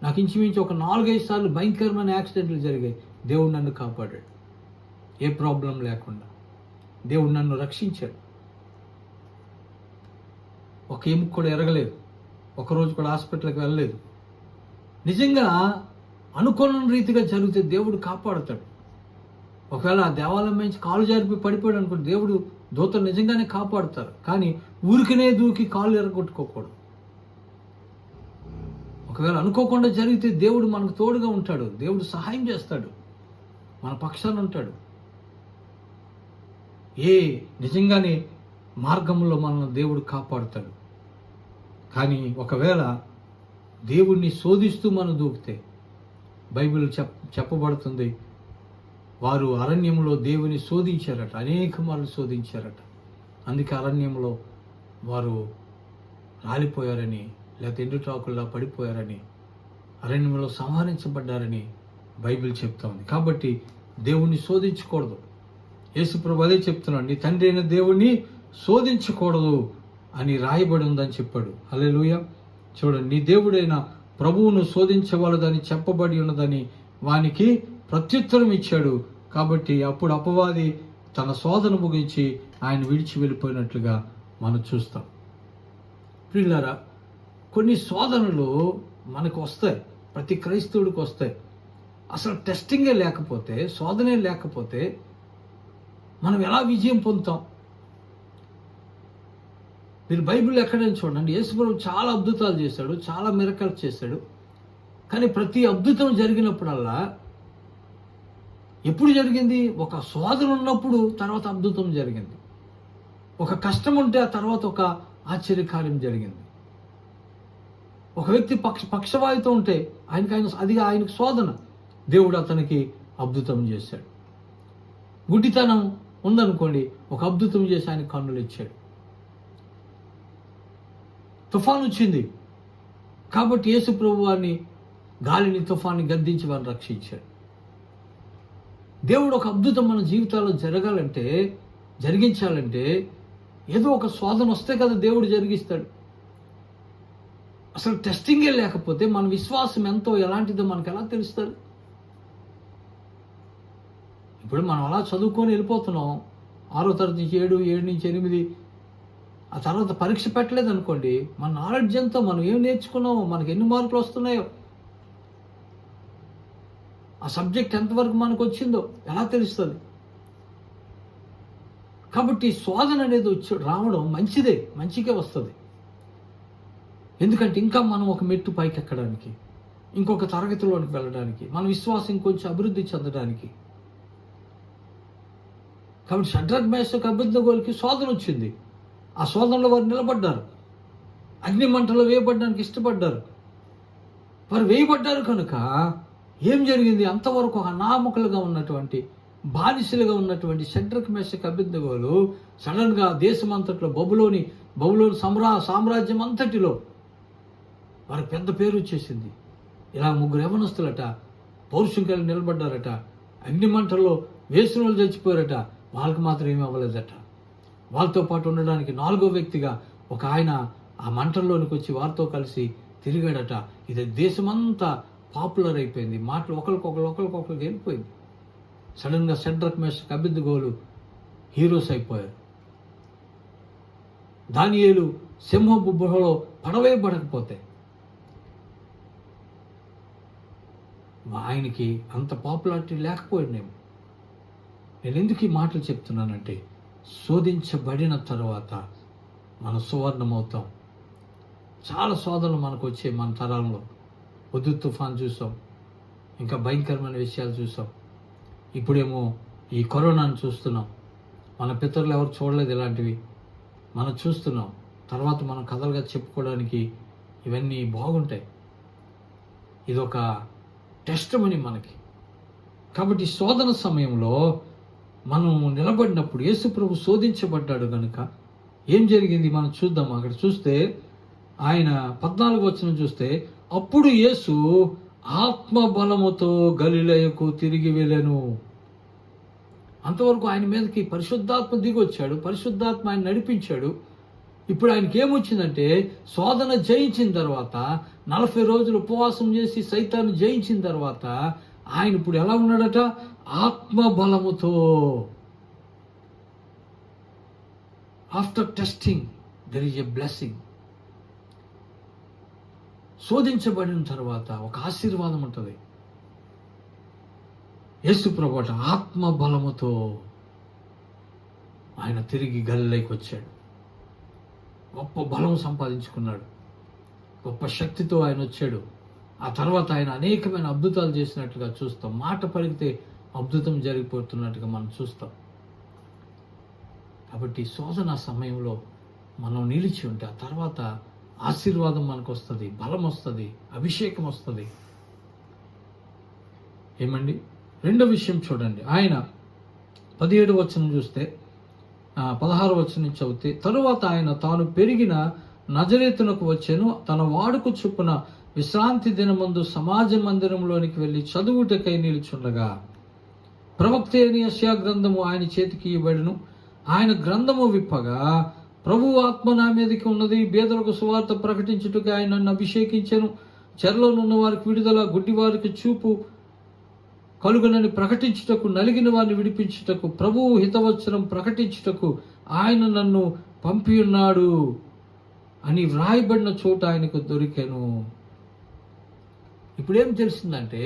నాకు ఇంచుమించు ఒక 4-5 సార్లు భయంకరమైన యాక్సిడెంట్లు జరిగాయి. దేవుడు నన్ను కాపాడాడు, ఏ ప్రాబ్లం లేకుండా దేవుడు నన్ను రక్షించాడు. ఒక ఎముక కూడా ఎరగలేదు, ఒకరోజు కూడా హాస్పిటల్కి వెళ్ళలేదు. నిజంగా అనుకోని రీతిగా జరిగితే దేవుడు కాపాడుతాడు. ఒకవేళ ఆ దేవాలయం నుంచి కాలు జారిపి పడిపోయాడు అనుకోండి, దేవుడు దూతలు నిజంగానే కాపాడుతారు. కానీ ఊరికనే దూకి కాళ్ళు ఎరగొట్టుకోకూడదు. ఒకవేళ అనుకోకుండా జరిగితే దేవుడు మనకు తోడుగా ఉంటాడు, దేవుడు సహాయం చేస్తాడు, మన పక్షాన ఉంటాడు. నిజంగానే మార్గంలో మనల్ని దేవుడు కాపాడుతాడు. కానీ ఒకవేళ దేవుణ్ణి శోధిస్తూ మనం దూకితే, బైబిల్ చెప్పబడుతుంది, వారు అరణ్యంలో దేవుని శోధించారట, అనేక మార్లు శోధించారట. అందుకే అరణ్యంలో వారు రాలిపోయారని, లేకపోతే ఎండుటాకుల్లా పడిపోయారని, అరణ్యంలో సంహరించబడ్డారని బైబిల్ చెప్తోంది. కాబట్టి దేవుణ్ణి శోధించకూడదు. యేసుప్రభు అదే చెప్తున్నాడు, నీ తండ్రి అయిన దేవుణ్ణి శోధించకూడదు అని రాయబడి ఉందని చెప్పాడు. హల్లెలూయా. చూడండి, నీ దేవుడైన ప్రభువును శోధించవలదని చెప్పబడి ఉన్నదని వానికి ప్రత్యుత్తరం ఇచ్చాడు. కాబట్టి అప్పుడు అపవాది తన శోధన ముగించి ఆయన విడిచి వెళ్ళిపోయినట్లుగా మనం చూస్తాం. ప్రియులారా, కొన్ని శోధనలు మనకు వస్తాయి. ప్రతి క్రైస్తవుడికి వస్తాయి. అసలు టెస్టింగే లేకపోతే, శోధనే లేకపోతే మనం ఎలా విజయం పొందుతాం? మీరు బైబిల్ ఎక్కడైనా చూడండి, యేసుప్రభు చాలా అద్భుతాలు చేశాడు, చాలా మిరకల్స్ చేశాడు. కానీ ప్రతి అద్భుతం జరిగినప్పుడల్లా ఎప్పుడు జరిగింది? ఒక శోధన ఉన్నప్పుడు తర్వాత అద్భుతం జరిగింది. ఒక కష్టం ఉంటే ఆ తర్వాత ఒక ఆశ్చర్యకార్యం జరిగింది. ఒక వ్యక్తి పక్షవాయుతో ఉంటే ఆయనకు శోధన, దేవుడు అతనికి అద్భుతం చేశాడు. గుడ్డితనం ఉందనుకోండి, ఒక అద్భుతం చేసి ఆయన కన్నులు ఇచ్చాడు. తుఫాను వచ్చింది కాబట్టి యేసు ప్రభు వారిని, గాలిని, తుఫాన్ని గద్దించి వారిని రక్షించాడు. దేవుడు ఒక అద్భుతం మన జీవితాల్లో జరిగించాలంటే ఏదో ఒక శోధన వస్తే కదా దేవుడు జరిగిస్తాడు. అసలు టెస్టింగే లేకపోతే మన విశ్వాసం ఎంతో ఎలాంటిదో మనకు ఎలా తెలుస్తుంది? ఇప్పుడు మనం అలా చదువుకొని వెళ్ళిపోతున్నాం, 6వ తరగతి నుంచి 7, 7 నుంచి 8, ఆ తర్వాత పరీక్ష పెట్టలేదు అనుకోండి, మన నాలెడ్జ్ ఎంతో, మనం ఏం నేర్చుకున్నామో, మనకి ఎన్ని మార్కులు వస్తున్నాయో, ఆ సబ్జెక్ట్ ఎంతవరకు మనకు వచ్చిందో ఎలా తెలుస్తుంది? కాబట్టి శోధన అనేది రావడం మంచిదే, మంచిగా వస్తుంది. ఎందుకంటే ఇంకా మనం ఒక మెట్టు పైకి ఎక్కడానికి, ఇంకొక తరగతిలోనికి వెళ్ళడానికి, మన విశ్వాసం ఇంకొంచెం అభివృద్ధి చెందడానికి. కాబట్టి షడ్రక్, మేషక్, అబేద్నెగోకి శోధన వచ్చింది. ఆ శోధనలో వారు నిలబడ్డారు, అగ్ని మంటలో వేయబడ్డానికి ఇష్టపడ్డారు. వారు వేయబడ్డారు కనుక ఏం జరిగింది? అంతవరకు అనామకులుగా ఉన్నటువంటి, బానిసలుగా ఉన్నటువంటి షడ్రక్, మేషక్, అబేద్నెగోలు సడన్గా దేశమంతట్లో బబులోని సామ్రాజ్యం అంతటిలో వారికి పెద్ద పేరు వచ్చేసింది. ఇలా 3 యవనస్తులట పౌరుషం కలిగి నిలబడ్డారట, అగ్ని మంటల్లో వేసిన వాళ్ళు చచ్చిపోయారట, వాళ్ళకి మాత్రం ఏమీ అవ్వలేదట. వాళ్ళతో పాటు ఉండడానికి 4వ వ్యక్తిగా ఒక ఆయన ఆ మంటల్లోనికి వచ్చి వారితో కలిసి తిరిగాడట. ఇది దేశమంతా పాపులర్ అయిపోయింది, మాటలు ఒకరికొకరు వెళ్ళిపోయింది. సడన్గా షడ్రక్, మేషక్, అబేద్నెగోలు హీరోస్ అయిపోయారు. దానియేలు సింహపు గుహలో పడవేయబడకపోతే ఆయనకి అంత పాపులారిటీ లేకపోయిందేమో. నేను ఎందుకు ఈ మాటలు చెప్తున్నానంటే, శోధించబడిన తర్వాత మనం సువర్ణమవుతాం. చాలా శోధనలు మనకు వచ్చే మన తరాల్లో. పొద్దు తుఫాన్ చూసాం, ఇంకా భయంకరమైన విషయాలు చూసాం. ఇప్పుడేమో ఈ కరోనాను చూస్తున్నాం. మన పితరులు ఎవరు చూడలేదు ఇలాంటివి, మనం చూస్తున్నాం. తర్వాత మనం కథలుగా చెప్పుకోవడానికి ఇవన్నీ బాగుంటాయి. ఇదొక టెస్టిమనీ మనకి. కాబట్టి శోధన సమయంలో మనం నిలబడినప్పుడు యేసు ప్రభు శోధించబడ్డాడు కనుక ఏం జరిగింది మనం చూద్దాం. అక్కడ చూస్తే ఆయన 14వ వచనం చూస్తే, అప్పుడు యేసు ఆత్మబలముతో గలిలయకు తిరిగి వెళ్ళెను. అంతవరకు ఆయన మీదకి పరిశుద్ధాత్మ దిగొచ్చాడు, పరిశుద్ధాత్మ ఆయన నడిపించాడు. ఇప్పుడు ఆయనకి ఏమొచ్చిందంటే, శోధన జయించిన తర్వాత 40 రోజులు ఉపవాసం చేసి సైతాన్ని జయించిన తర్వాత ఆయన ఇప్పుడు ఎలా ఉన్నాడట? ఆత్మబలముతో. After testing there is a blessing. శోధించబడిన తర్వాత ఒక ఆశీర్వాదం ఉంటుంది. యేసు ప్రభువు ఆత్మబలముతో ఆయన తిరిగి గలిలయకి వచ్చాడు. గొప్ప బలం సంపాదించుకున్నాడు, గొప్ప శక్తితో ఆయన వచ్చాడు. ఆ తర్వాత ఆయన అనేకమైన అద్భుతాలు చేసినట్లుగా చూస్తాం. మాట పలికితే అద్భుతం జరిగిపోతున్నట్టుగా మనం చూస్తాం. కాబట్టి శోధన సమయంలో మనం నిలిచి ఉంటే ఆ తర్వాత ఆశీర్వాదం మనకు వస్తుంది, బలం వస్తుంది, అభిషేకం వస్తుంది. ఏమండి? రెండో విషయం చూడండి. ఆయన 17వ వచనం చూస్తే, 16వ వచనం చదివితే, తరువాత ఆయన తాను పెరిగిన నజరేతునకు వచ్చెను. తన వాడుకు చొప్పున విశ్రాంతి దినమందు సమాజ మందిరంలోనికి వెళ్ళి చదువుటకై నిలుచుండగా ప్రవక్త అయిన యెషయా గ్రంథము ఆయన చేతికి ఇవ్వబడెను. ఆయన గ్రంథము విప్పగా, ప్రభువు ఆత్మ నా మీదకి ఉన్నది, బేదలకు సువార్త ప్రకటించుటకు ఆయన నన్ను అభిషేకించెను. చెరలోనున్న వారికి విడుదల, గుడ్డి వారికి చూపు కలుగునని ప్రకటించుటకు, నలిగిన వారిని విడిపించుటకు, ప్రభువు హితవచనం ప్రకటించుటకు ఆయన నన్ను పంపి ఉన్నాడు అని వ్రాయబడిన చోట ఆయనకు దొరికెను. ఇప్పుడు ఏం తెలిసిందంటే,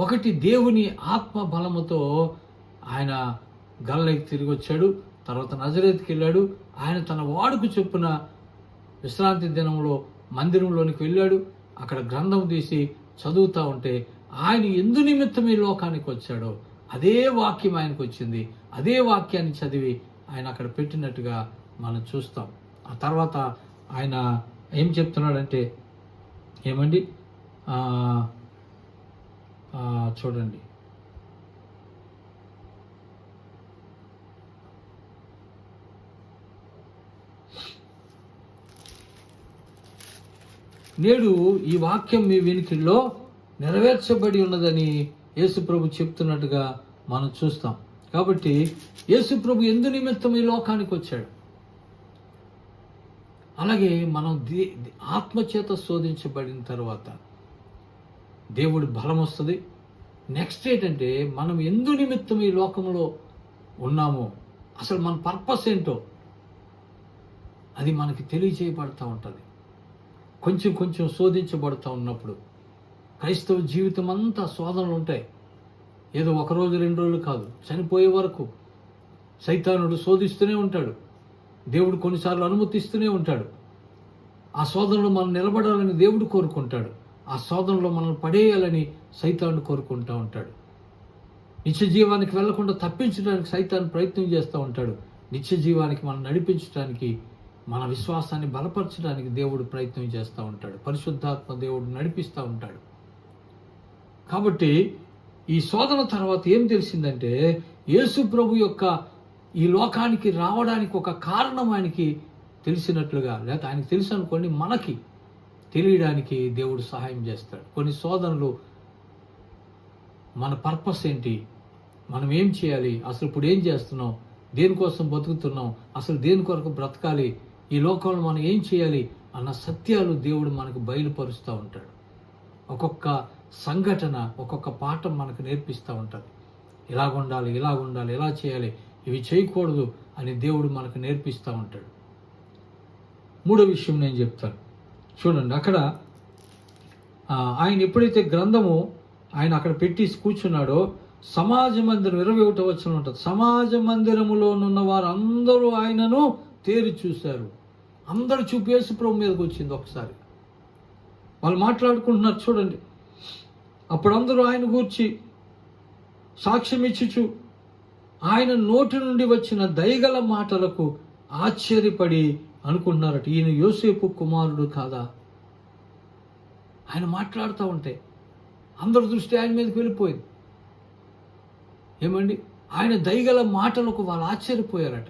ఒకటి దేవుని ఆత్మ బలముతో ఆయన గల్లకి తిరిగి వచ్చాడు, తర్వాత నజరేతుకి వెళ్ళాడు. ఆయన తన వాడుకు చొప్పున విశ్రాంతి దినంలో మందిరంలోనికి వెళ్ళాడు. అక్కడ గ్రంథం తీసి చదువుతూ ఉంటే ఆయన ఎందు నిమిత్తం ఈ లోకానికి వచ్చాడో అదే వాక్యం ఆయనకు వచ్చింది. అదే వాక్యాన్ని చదివి ఆయన అక్కడ పెట్టినట్టుగా మనం చూస్తాం. ఆ తర్వాత ఆయన ఏం చెప్తున్నాడంటే, ఏమండి చూడండి, నేడు ఈ వాక్యం మీ వినికిడిలో నెరవేర్చబడి ఉన్నదని యేసుప్రభు చెప్తున్నట్టుగా మనం చూస్తాం. కాబట్టి యేసుప్రభు ఎందు నిమిత్తం ఈ లోకానికి వచ్చాడు. అలాగే మనం ఆత్మచేత శోధించబడిన తర్వాత దేవుడి బలం వస్తుంది. నెక్స్ట్ ఏంటంటే, మనం ఎందు నిమిత్తం ఈ లోకంలో ఉన్నామో, అసలు మన పర్పస్ ఏంటో అది మనకి తెలియజేయబడుతూ ఉంటుంది. కొంచెం కొంచెం శోధించబడుతూ ఉన్నప్పుడు క్రైస్తవ జీవితం అంతా శోధనలు ఉంటాయి. ఏదో ఒక రోజు 2 రోజులు కాదు, చనిపోయే వరకు సైతానుడు శోధిస్తూనే ఉంటాడు. దేవుడు కొన్నిసార్లు అనుమతిస్తూనే ఉంటాడు. ఆ శోధనలో మనం నిలబడాలని దేవుడు కోరుకుంటాడు. ఆ శోధనలో మనం పడేయాలని సైతానుడు కోరుకుంటూ ఉంటాడు. నిత్య జీవానికి వెళ్లకుండా తప్పించడానికి సైతాను ప్రయత్నం చేస్తూ ఉంటాడు. నిత్య జీవానికి మనం నడిపించడానికి, మన విశ్వాసాన్ని బలపరచడానికి దేవుడు ప్రయత్నం చేస్తూ ఉంటాడు. పరిశుద్ధాత్మ దేవుడు నడిపిస్తూ ఉంటాడు. కాబట్టి ఈ శోధన తర్వాత ఏం తెలిసిందంటే, యేసు ప్రభు యొక్క ఈ లోకానికి రావడానికి ఒక కారణం ఆయనకి తెలిసినట్లుగా, లేదా ఆయనకి తెలుసు అనుకోండి, మనకి తెలియడానికి దేవుడు సహాయం చేస్తాడు. కొన్ని శోధనలు మన పర్పస్ ఏంటి, మనం ఏం చేయాలి, అసలు ఇప్పుడు ఏం చేస్తున్నాం, దేనికోసం బతుకుతున్నాం, అసలు దేని కొరకు బ్రతకాలి, ఈ లోకంలో మనం ఏం చేయాలి అన్న సత్యాలు దేవుడు మనకు బయలుపరుస్తూ ఉంటాడు. ఒక్కొక్క సంఘటన ఒక్కొక్క పాఠం మనకు నేర్పిస్తూ ఉంటుంది. ఇలాగుండాలి, ఇలాగుండాలి, ఇలా చేయాలి, ఇవి చేయకూడదు అని దేవుడు మనకు నేర్పిస్తూ ఉంటాడు. మూడో విషయం నేను చెప్తాను చూడండి. అక్కడ ఆయన ఎప్పుడైతే గ్రంథము ఆయన అక్కడ పెట్టి కూర్చున్నాడో, సమాజ మందిరం 21వ వచనం ఉంటుంది. సమాజ మందిరములోనున్న వారు అందరూ ఆయనను తేరి చూశారు. అందరు చూపు యేసు ప్రభు మీదకి వచ్చింది. ఒకసారి వాళ్ళు మాట్లాడుకుంటున్నారు చూడండి. అప్పుడు అందరూ ఆయన గూర్చి సాక్ష్యం ఇచ్చుచు ఆయన నోటి నుండి వచ్చిన దయగల మాటలకు ఆశ్చర్యపడి అనుకుంటున్నారట, ఈయన యోసేపు కుమారుడు కాదా. ఆయన మాట్లాడుతూ ఉంటే అందరి దృష్టి ఆయన మీదకి వెళ్ళిపోయింది. ఏమండి, ఆయన దయగల మాటలకు వాళ్ళు ఆశ్చర్యపోయారట.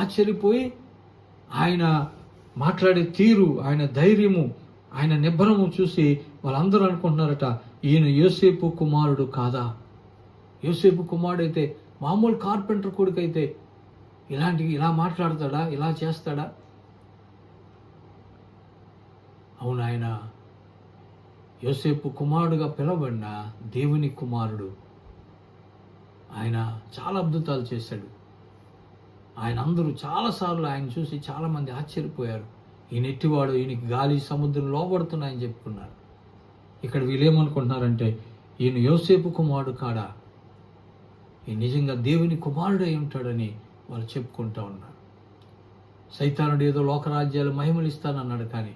ఆశ్చర్యపోయి ఆయన మాట్లాడే తీరు, ఆయన ధైర్యము, ఆయన నిబ్బరము చూసి వాళ్ళందరూ అనుకుంటున్నారట, ఈయన యోసేపు కుమారుడు కాదా. యోసేపు కుమారుడు అయితే, మామూలు కార్పెంటర్ కొడుకు అయితే ఇలా మాట్లాడతాడా, ఇలా చేస్తాడా? అవును, ఆయన యోసేపు కుమారుడుగా పిలవబడిన దేవుని కుమారుడు. ఆయన చాలా అద్భుతాలు చేశాడు. ఆయన అందరూ చాలాసార్లు ఆయన చూసి చాలామంది ఆశ్చర్యపోయారు. ఈయన ఎట్టివాడు, ఈయనకి గాలి సముద్రం లోబడుతున్నాయని చెప్పుకున్నారు. ఇక్కడ వీళ్ళేమనుకుంటున్నారంటే, ఈయన యోసేపు కుమారుడు కాడా, ఈయన నిజంగా దేవుని కుమారుడు అయి ఉంటాడని వాళ్ళు చెప్పుకుంటూ ఉన్నారు. సైతానుడు ఏదో లోకరాజ్యాలు మహిమలు ఇస్తానన్నాడు, కానీ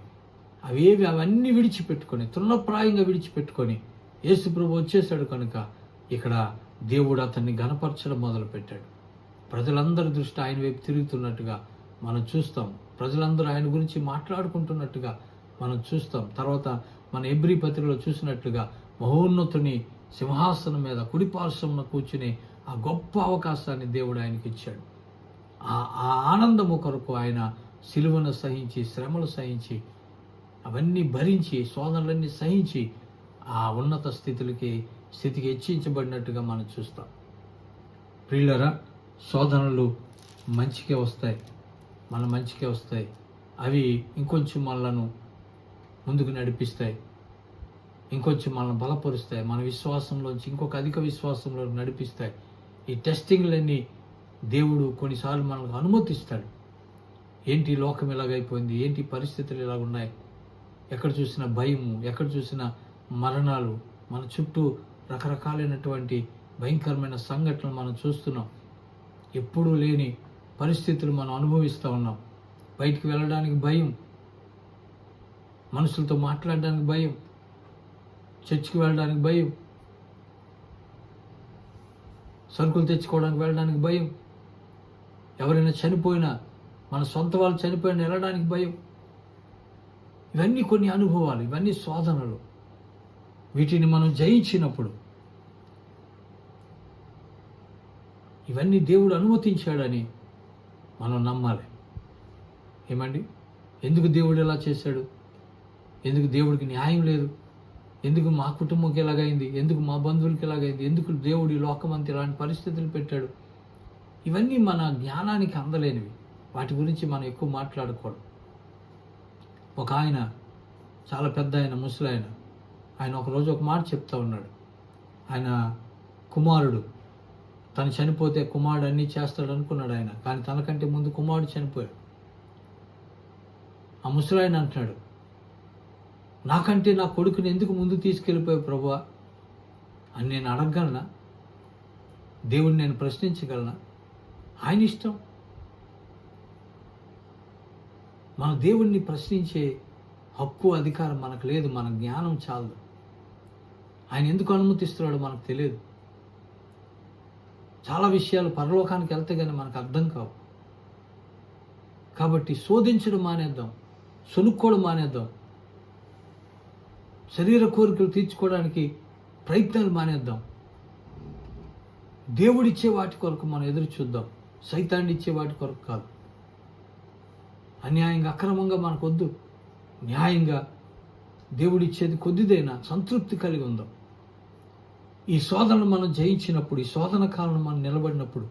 అవన్నీ విడిచిపెట్టుకొని, తృణప్రాయంగా విడిచిపెట్టుకొని యేసు ప్రభు వచ్చేసాడు కనుక ఇక్కడ దేవుడు అతన్ని ఘనపరచడం మొదలుపెట్టాడు. ప్రజలందరి దృష్టి ఆయన వైపు తిరుగుతున్నట్టుగా మనం చూస్తాం. ప్రజలందరూ ఆయన గురించి మాట్లాడుకుంటున్నట్టుగా మనం చూస్తాం. తర్వాత మన హెబ్రీ పత్రికలో చూసినట్లుగా మహోన్నతుని సింహాసనం మీద కుడిపార్శ్వమున కూర్చుని ఆ గొప్ప అవకాశాన్ని దేవుడు ఆయనకి ఇచ్చాడు. ఆ ఆనందము కొరకు ఆయన సిలువను సహించి, శ్రమలు సహించి, అవన్నీ భరించి, శోధనలన్నీ సహించి ఆ ఉన్నత స్థితికి హెచ్చించబడినట్టుగా మనం చూస్తాం. ప్రియులరా, శోధనలు మంచికే వస్తాయి, మన మంచికే వస్తాయి. అవి ఇంకొంచెం మనలను ముందుకు నడిపిస్తాయి, ఇంకొంచెం మనల్ని బలపరుస్తాయి, మన విశ్వాసంలోంచి ఇంకొక అధిక విశ్వాసంలో నడిపిస్తాయి. ఈ టెస్టింగ్లన్నీ దేవుడు కొన్నిసార్లు మనకు అనుమతిస్తాడు. ఏంటి లోకం ఇలాగైపోయింది, ఏంటి పరిస్థితులు ఇలాగున్నాయి, ఎక్కడ చూసినా భయము, ఎక్కడ చూసినా మరణాలు, మన చుట్టూ రకరకాలైనటువంటి భయంకరమైన సంఘటనలు మనం చూస్తున్నాం. ఎప్పుడూ లేని పరిస్థితులు మనం అనుభవిస్తూ ఉన్నాం. బయటికి వెళ్ళడానికి భయం, మనుషులతో మాట్లాడడానికి భయం, చర్చికి వెళ్ళడానికి భయం, సరుకులు తెచ్చుకోవడానికి వెళ్ళడానికి భయం, ఎవరైనా చనిపోయినా, మన సొంత వాళ్ళు చనిపోయినా వెళ్ళడానికి భయం. ఇవన్నీ కొన్ని అనుభవాలు, ఇవన్నీ శోధనలు. వీటిని మనం జయించినప్పుడు ఇవన్నీ దేవుడు అనుమతించాడని మనం నమ్మాలి. ఏమండి, ఎందుకు దేవుడు ఇలా చేశాడు? ఎందుకు దేవుడికి న్యాయం లేదు? ఎందుకు మా కుటుంబంకి ఎలాగైంది? ఎందుకు మా బంధువులకి ఎలాగైంది? ఎందుకు దేవుడు ఈ లోకమంతా ఇలాంటి పరిస్థితులు పెట్టాడు? ఇవన్నీ మన జ్ఞానానికి అందలేనివి. వాటి గురించి మనం ఎక్కువ మాట్లాడకూడదు. ఒక ఆయన, చాలా పెద్ద ఆయన, ముసలాయన, ఆయన ఒకరోజు ఒక మాట చెప్తా ఉన్నాడు. ఆయన కుమారుడు, తను చనిపోతే కుమారుడు అన్నీ చేస్తాడు అనుకున్నాడు ఆయన. కానీ తనకంటే ముందు కుమారుడు చనిపోయాడు. ఆ ముసలాయన అంటున్నాడు, నాకంటే నా కొడుకుని ఎందుకు ముందు తీసుకెళ్ళిపోయావు ప్రభువా అని నేను అడగగలనా? దేవుడిని నేను ప్రశ్నించగలనా? ఆయన ఇష్టం. మన దేవుడిని ప్రశ్నించే హక్కు, అధికారం మనకు లేదు. మన జ్ఞానం చాలదు. ఆయన ఎందుకు అనుమతిస్తున్నాడో మనకు తెలియదు. చాలా విషయాలు పరలోకానికి వెళ్తే కానీ మనకు అర్థం కావు. కాబట్టి శోధించడం మానేద్దాం, సొనుక్కోవడం మానేద్దాం, శరీర కోరికలు తీర్చుకోవడానికి ప్రయత్నాలు మానేద్దాం. దేవుడిచ్చే వాటి కొరకు మనం ఎదురు చూద్దాం, సైతాన్ని వాటి కొరకు కాదు. అన్యాయంగా, అక్రమంగా మనకొద్దు. న్యాయంగా దేవుడిచ్చేది కొద్దిదైనా సంతృప్తి కలిగి ఉందాం. ఈ శోధనను మనం జయించినప్పుడు, ఈ శోధన కాలం మనం నిలబడినప్పుడు,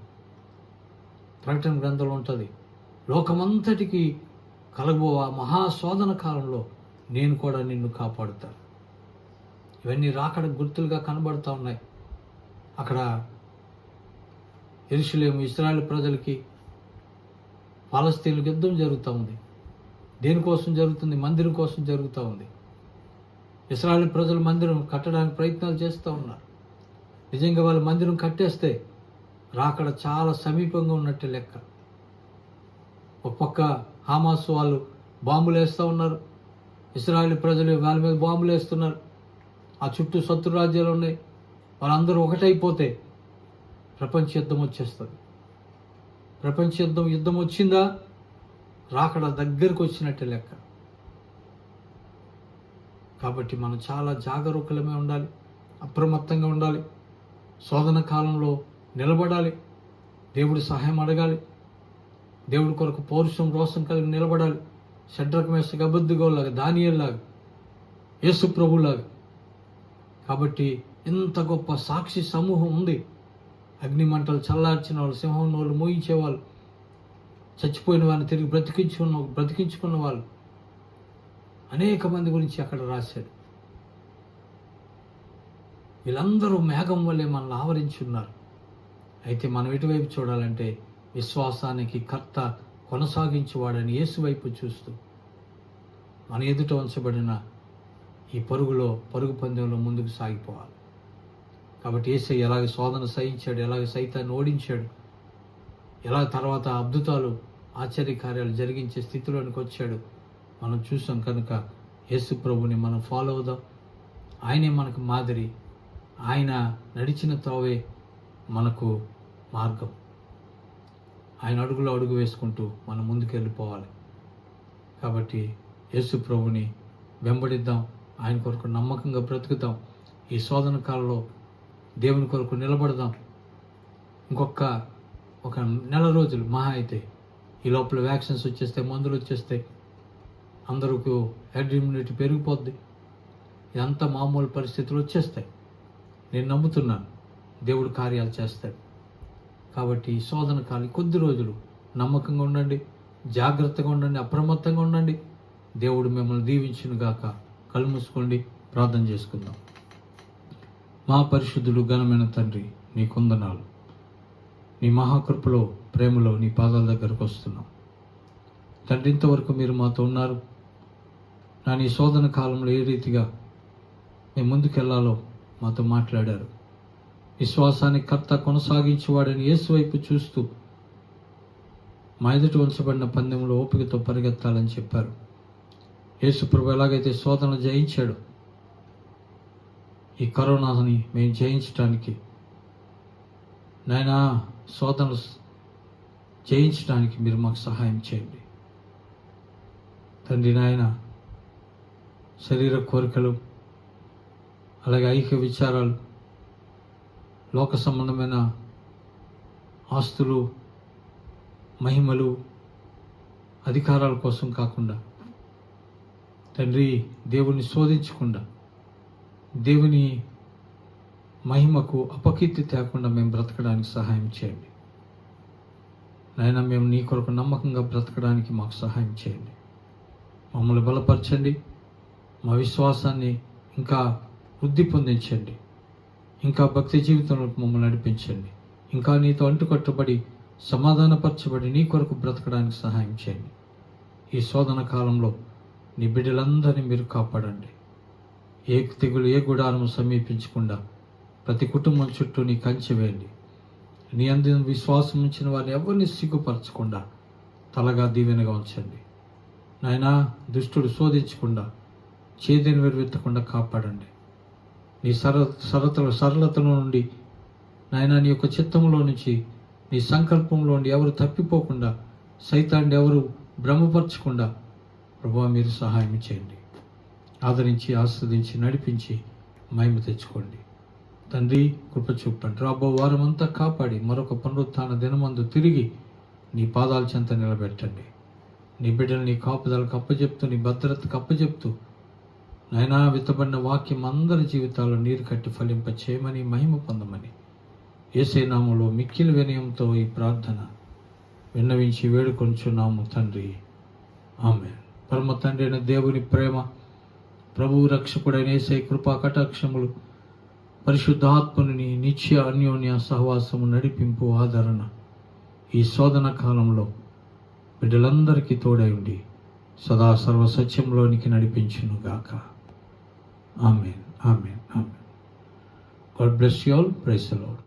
ప్రకటన గ్రంథంలో ఉంటుంది, లోకమంతటికి కలగబో ఆ మహాశోధన కాలంలో నేను కూడా నిన్ను కాపాడుతాను. ఇవన్నీ రాకడ గుర్తులుగా కనబడుతూ ఉన్నాయి. అక్కడ యెరూషలేము, ఇశ్రాయేలు ప్రజలకి పాలస్తీన్లకు యుద్ధం జరుగుతూ ఉంది. దేనికోసం జరుగుతుంది? మందిరం కోసం జరుగుతూ ఉంది. ఇశ్రాయేలు ప్రజలు మందిరం కట్టడానికి ప్రయత్నాలు చేస్తూ ఉన్నారు. నిజంగా వాళ్ళు మందిరం కట్టేస్తే రాకడ చాలా సమీపంగా ఉన్నట్టు లెక్క. ఒక పక్క హమాస్ వాళ్ళు బాంబులు వేస్తూ ఉన్నారు, ఇశ్రాయేలు ప్రజలు వాళ్ళ మీద బాంబులు వేస్తున్నారు. ఆ చుట్టూ శత్రు రాజ్యాలు ఉన్నాయి. వాళ్ళందరూ ఒకటైపోతే ప్రపంచ యుద్ధం వచ్చేస్తుంది. ప్రపంచ యుద్ధం వచ్చిందా, రాకడ దగ్గరకు వచ్చినట్టే లెక్క. కాబట్టి మనం చాలా జాగరూకులమే ఉండాలి, అప్రమత్తంగా ఉండాలి. శోధన కాలంలో నిలబడాలి, దేవుడి సహాయం అడగాలి, దేవుడి కొరకు పౌరుషం, రోషం కలిగి నిలబడాలి. షడ్రక్, మేషక్, అబేద్నెగోలాగా, దానియేలులాగా, యేసు ప్రభులాగా. కాబట్టి ఇంత గొప్ప సాక్షి సమూహం ఉంది. అగ్ని మంటలు చల్లార్చిన వాళ్ళు, సింహం నోళ్ళు మోయించేవాళ్ళు, చచ్చిపోయిన వారిని తిరిగి బ్రతికించుకున్న వాళ్ళు, అనేక మంది గురించి అక్కడ రాశాడు. వీళ్ళందరూ మేఘం వల్లే మనల్ని ఆవరించి ఉన్నారు. అయితే మనం ఎటువైపు చూడాలంటే విశ్వాసానికి కర్త, కొనసాగించేవాడని యేసు వైపు చూస్తూ మన ఎదుట ఉంచబడిన ఈ పరుగు పందెంలో ముందుకు సాగిపోవాలి. కాబట్టి యేసయ్య ఎలాగ శోధన సహించాడు, ఎలాగ సైతాన్ని ఓడించాడు, ఎలా తర్వాత అద్భుతాలు, ఆశ్చర్యకార్యాలు జరిగించే స్థితిలోనికి వచ్చాడు మనం చూసాం. కనుక యేసు ప్రభుని మనం ఫాలో అవుదాం. ఆయనే మనకు మాదిరి, ఆయన నడిచిన త్రోవే మనకు మార్గం. ఆయన అడుగులో అడుగు వేసుకుంటూ మనం ముందుకు వెళ్ళిపోవాలి. కాబట్టి యేసు ప్రభుని వెంబడిద్దాం, ఆయన కొరకు నమ్మకంగా బ్రతుకుతాం. ఈ శోధన కాలంలో దేవుని కొరకు నిలబడదాం. ఒక నెల రోజులు మహా అయితే, ఈ లోపల వ్యాక్సిన్స్ వచ్చేస్తే, మందులు వచ్చేస్తే, అందరికీ హెడ్ ఇమ్యూనిటీ పెరిగిపోద్ది. ఇదంతా మామూలు పరిస్థితులు వచ్చేస్తాయి. నేను నమ్ముతున్నాను దేవుడు కార్యాలు చేస్తాడు. కాబట్టి ఈ శోధన కాలం కొద్ది రోజులు నమ్మకంగా ఉండండి, జాగ్రత్తగా ఉండండి, అప్రమత్తంగా ఉండండి. దేవుడు మిమ్మల్ని దీవించును గాక. కళ్ళు మూసుకోండి, ప్రార్థన చేసుకుందాం. మా పరిశుద్ధుడు, ఘనమైన తండ్రి, నీ కొందనాలు. నీ మహాకృపలో, ప్రేమలో నీ పాదాల దగ్గరకు వస్తున్నాం తండ్రి. ఇంతవరకు మీరు మాతో ఉన్నారు. నా నీ శోధన కాలంలో ఏ రీతిగా మేము ముందుకెళ్లాలో మాతో మాట్లాడారు. విశ్వాసానికి కర్త కొనసాగించేవాడని యేసు వైపు చూస్తూ మా ఎదుట ఉంచబడిన పందెంలో ఓపికతో పరిగెత్తాలని చెప్పారు. యేసు ప్రభు ఎలాగైతే శోధనలు జయించాడు, ఈ కరోనాని మేము జయించడానికి, నాయనా శోధనలు జయించడానికి మీరు మాకు సహాయం చేయండి తండ్రి. నాయన శరీర కోరికలు, అలాగే ఐక్య విచారాలు, లోక సంబంధమైన ఆస్తులు, మహిమలు, అధికారాల కోసం కాకుండా తండ్రి, దేవుని శోధించకుండా, దేవుని మహిమకు అపకీర్తి తేకుండా మేము బ్రతకడానికి సహాయం చేయండి నాయన. మేము నీ కొరకు నమ్మకంగా బ్రతకడానికి మాకు సహాయం చేయండి. మమ్మల్ని బలపరచండి, మా విశ్వాసాన్ని ఇంకా వృద్ధి పొందించండి, ఇంకా భక్తి జీవితంలోకి మమ్మల్ని నడిపించండి, ఇంకా నీతో అంటుకట్టుబడి సమాధానపరచబడి నీ కొరకు బ్రతకడానికి సహాయం చేయండి. ఈ శోధన కాలంలో నీ బిడ్డలందరినీ మీరు కాపాడండి. ఏ తెగులు, ఏ గుడారము సమీపించకుండా ప్రతి కుటుంబం చుట్టూ నీ కంచె వేయండి. నీ అందిన విశ్వాసం ఉంచిన వారిని ఎవరిని సిగ్గుపరచకుండా తలగా దీవెనగా ఉంచండి నాయనా. దుష్టుడు శోధించకుండా, చేతిని వెరువెత్తకుండా కాపాడండి. నీ సరళతలో నుండి నాయనా, నీ యొక్క చిత్తంలో నుంచి, నీ సంకల్పంలో నుండి ఎవరు తప్పిపోకుండా, సైతాన్ని ఎవరు భ్రమపరచకుండా ప్రభువా మీరు సహాయం చేయండి. ఆదరించి, ఆస్వాదించి, నడిపించి మహిమ తెచ్చుకోండి తండ్రి. కృప చూపండి. రాబో వారమంతా కాపాడి మరొక పునరుత్థాన దినమందు తిరిగి నీ పాదాల చెంత నిలబెట్టండి. నీ బిడ్డలు నీ కాపుదలకు అప్పచెప్తూ, నీ భద్రతకు అప్పచెప్తూ నాయనా, విత్తబడిన వాక్యం అందరి జీవితాల్లో నీరు కట్టి ఫలింప చేయమని, మహిమ పొందమని యేసే నామములో మిక్కిలి వినయంతో ఈ ప్రార్థన విన్నవించి వేడుకొంచున్నాము తండ్రి. ఆమేన్. పరమ తండ్రి అయిన దేవుని ప్రేమ, ప్రభువు రక్షకుడైన యేసే కృపా కటాక్షములు, పరిశుద్ధాత్మని నిత్య అన్యోన్య సహవాసము, నడిపింపు, ఆదరణ ఈ శోధన కాలంలో బిడ్డలందరికీ తోడై ఉండి సదా సర్వ సత్యంలోనికి నడిపించును గాక. Amen, amen, amen. God bless you all. Praise the lord.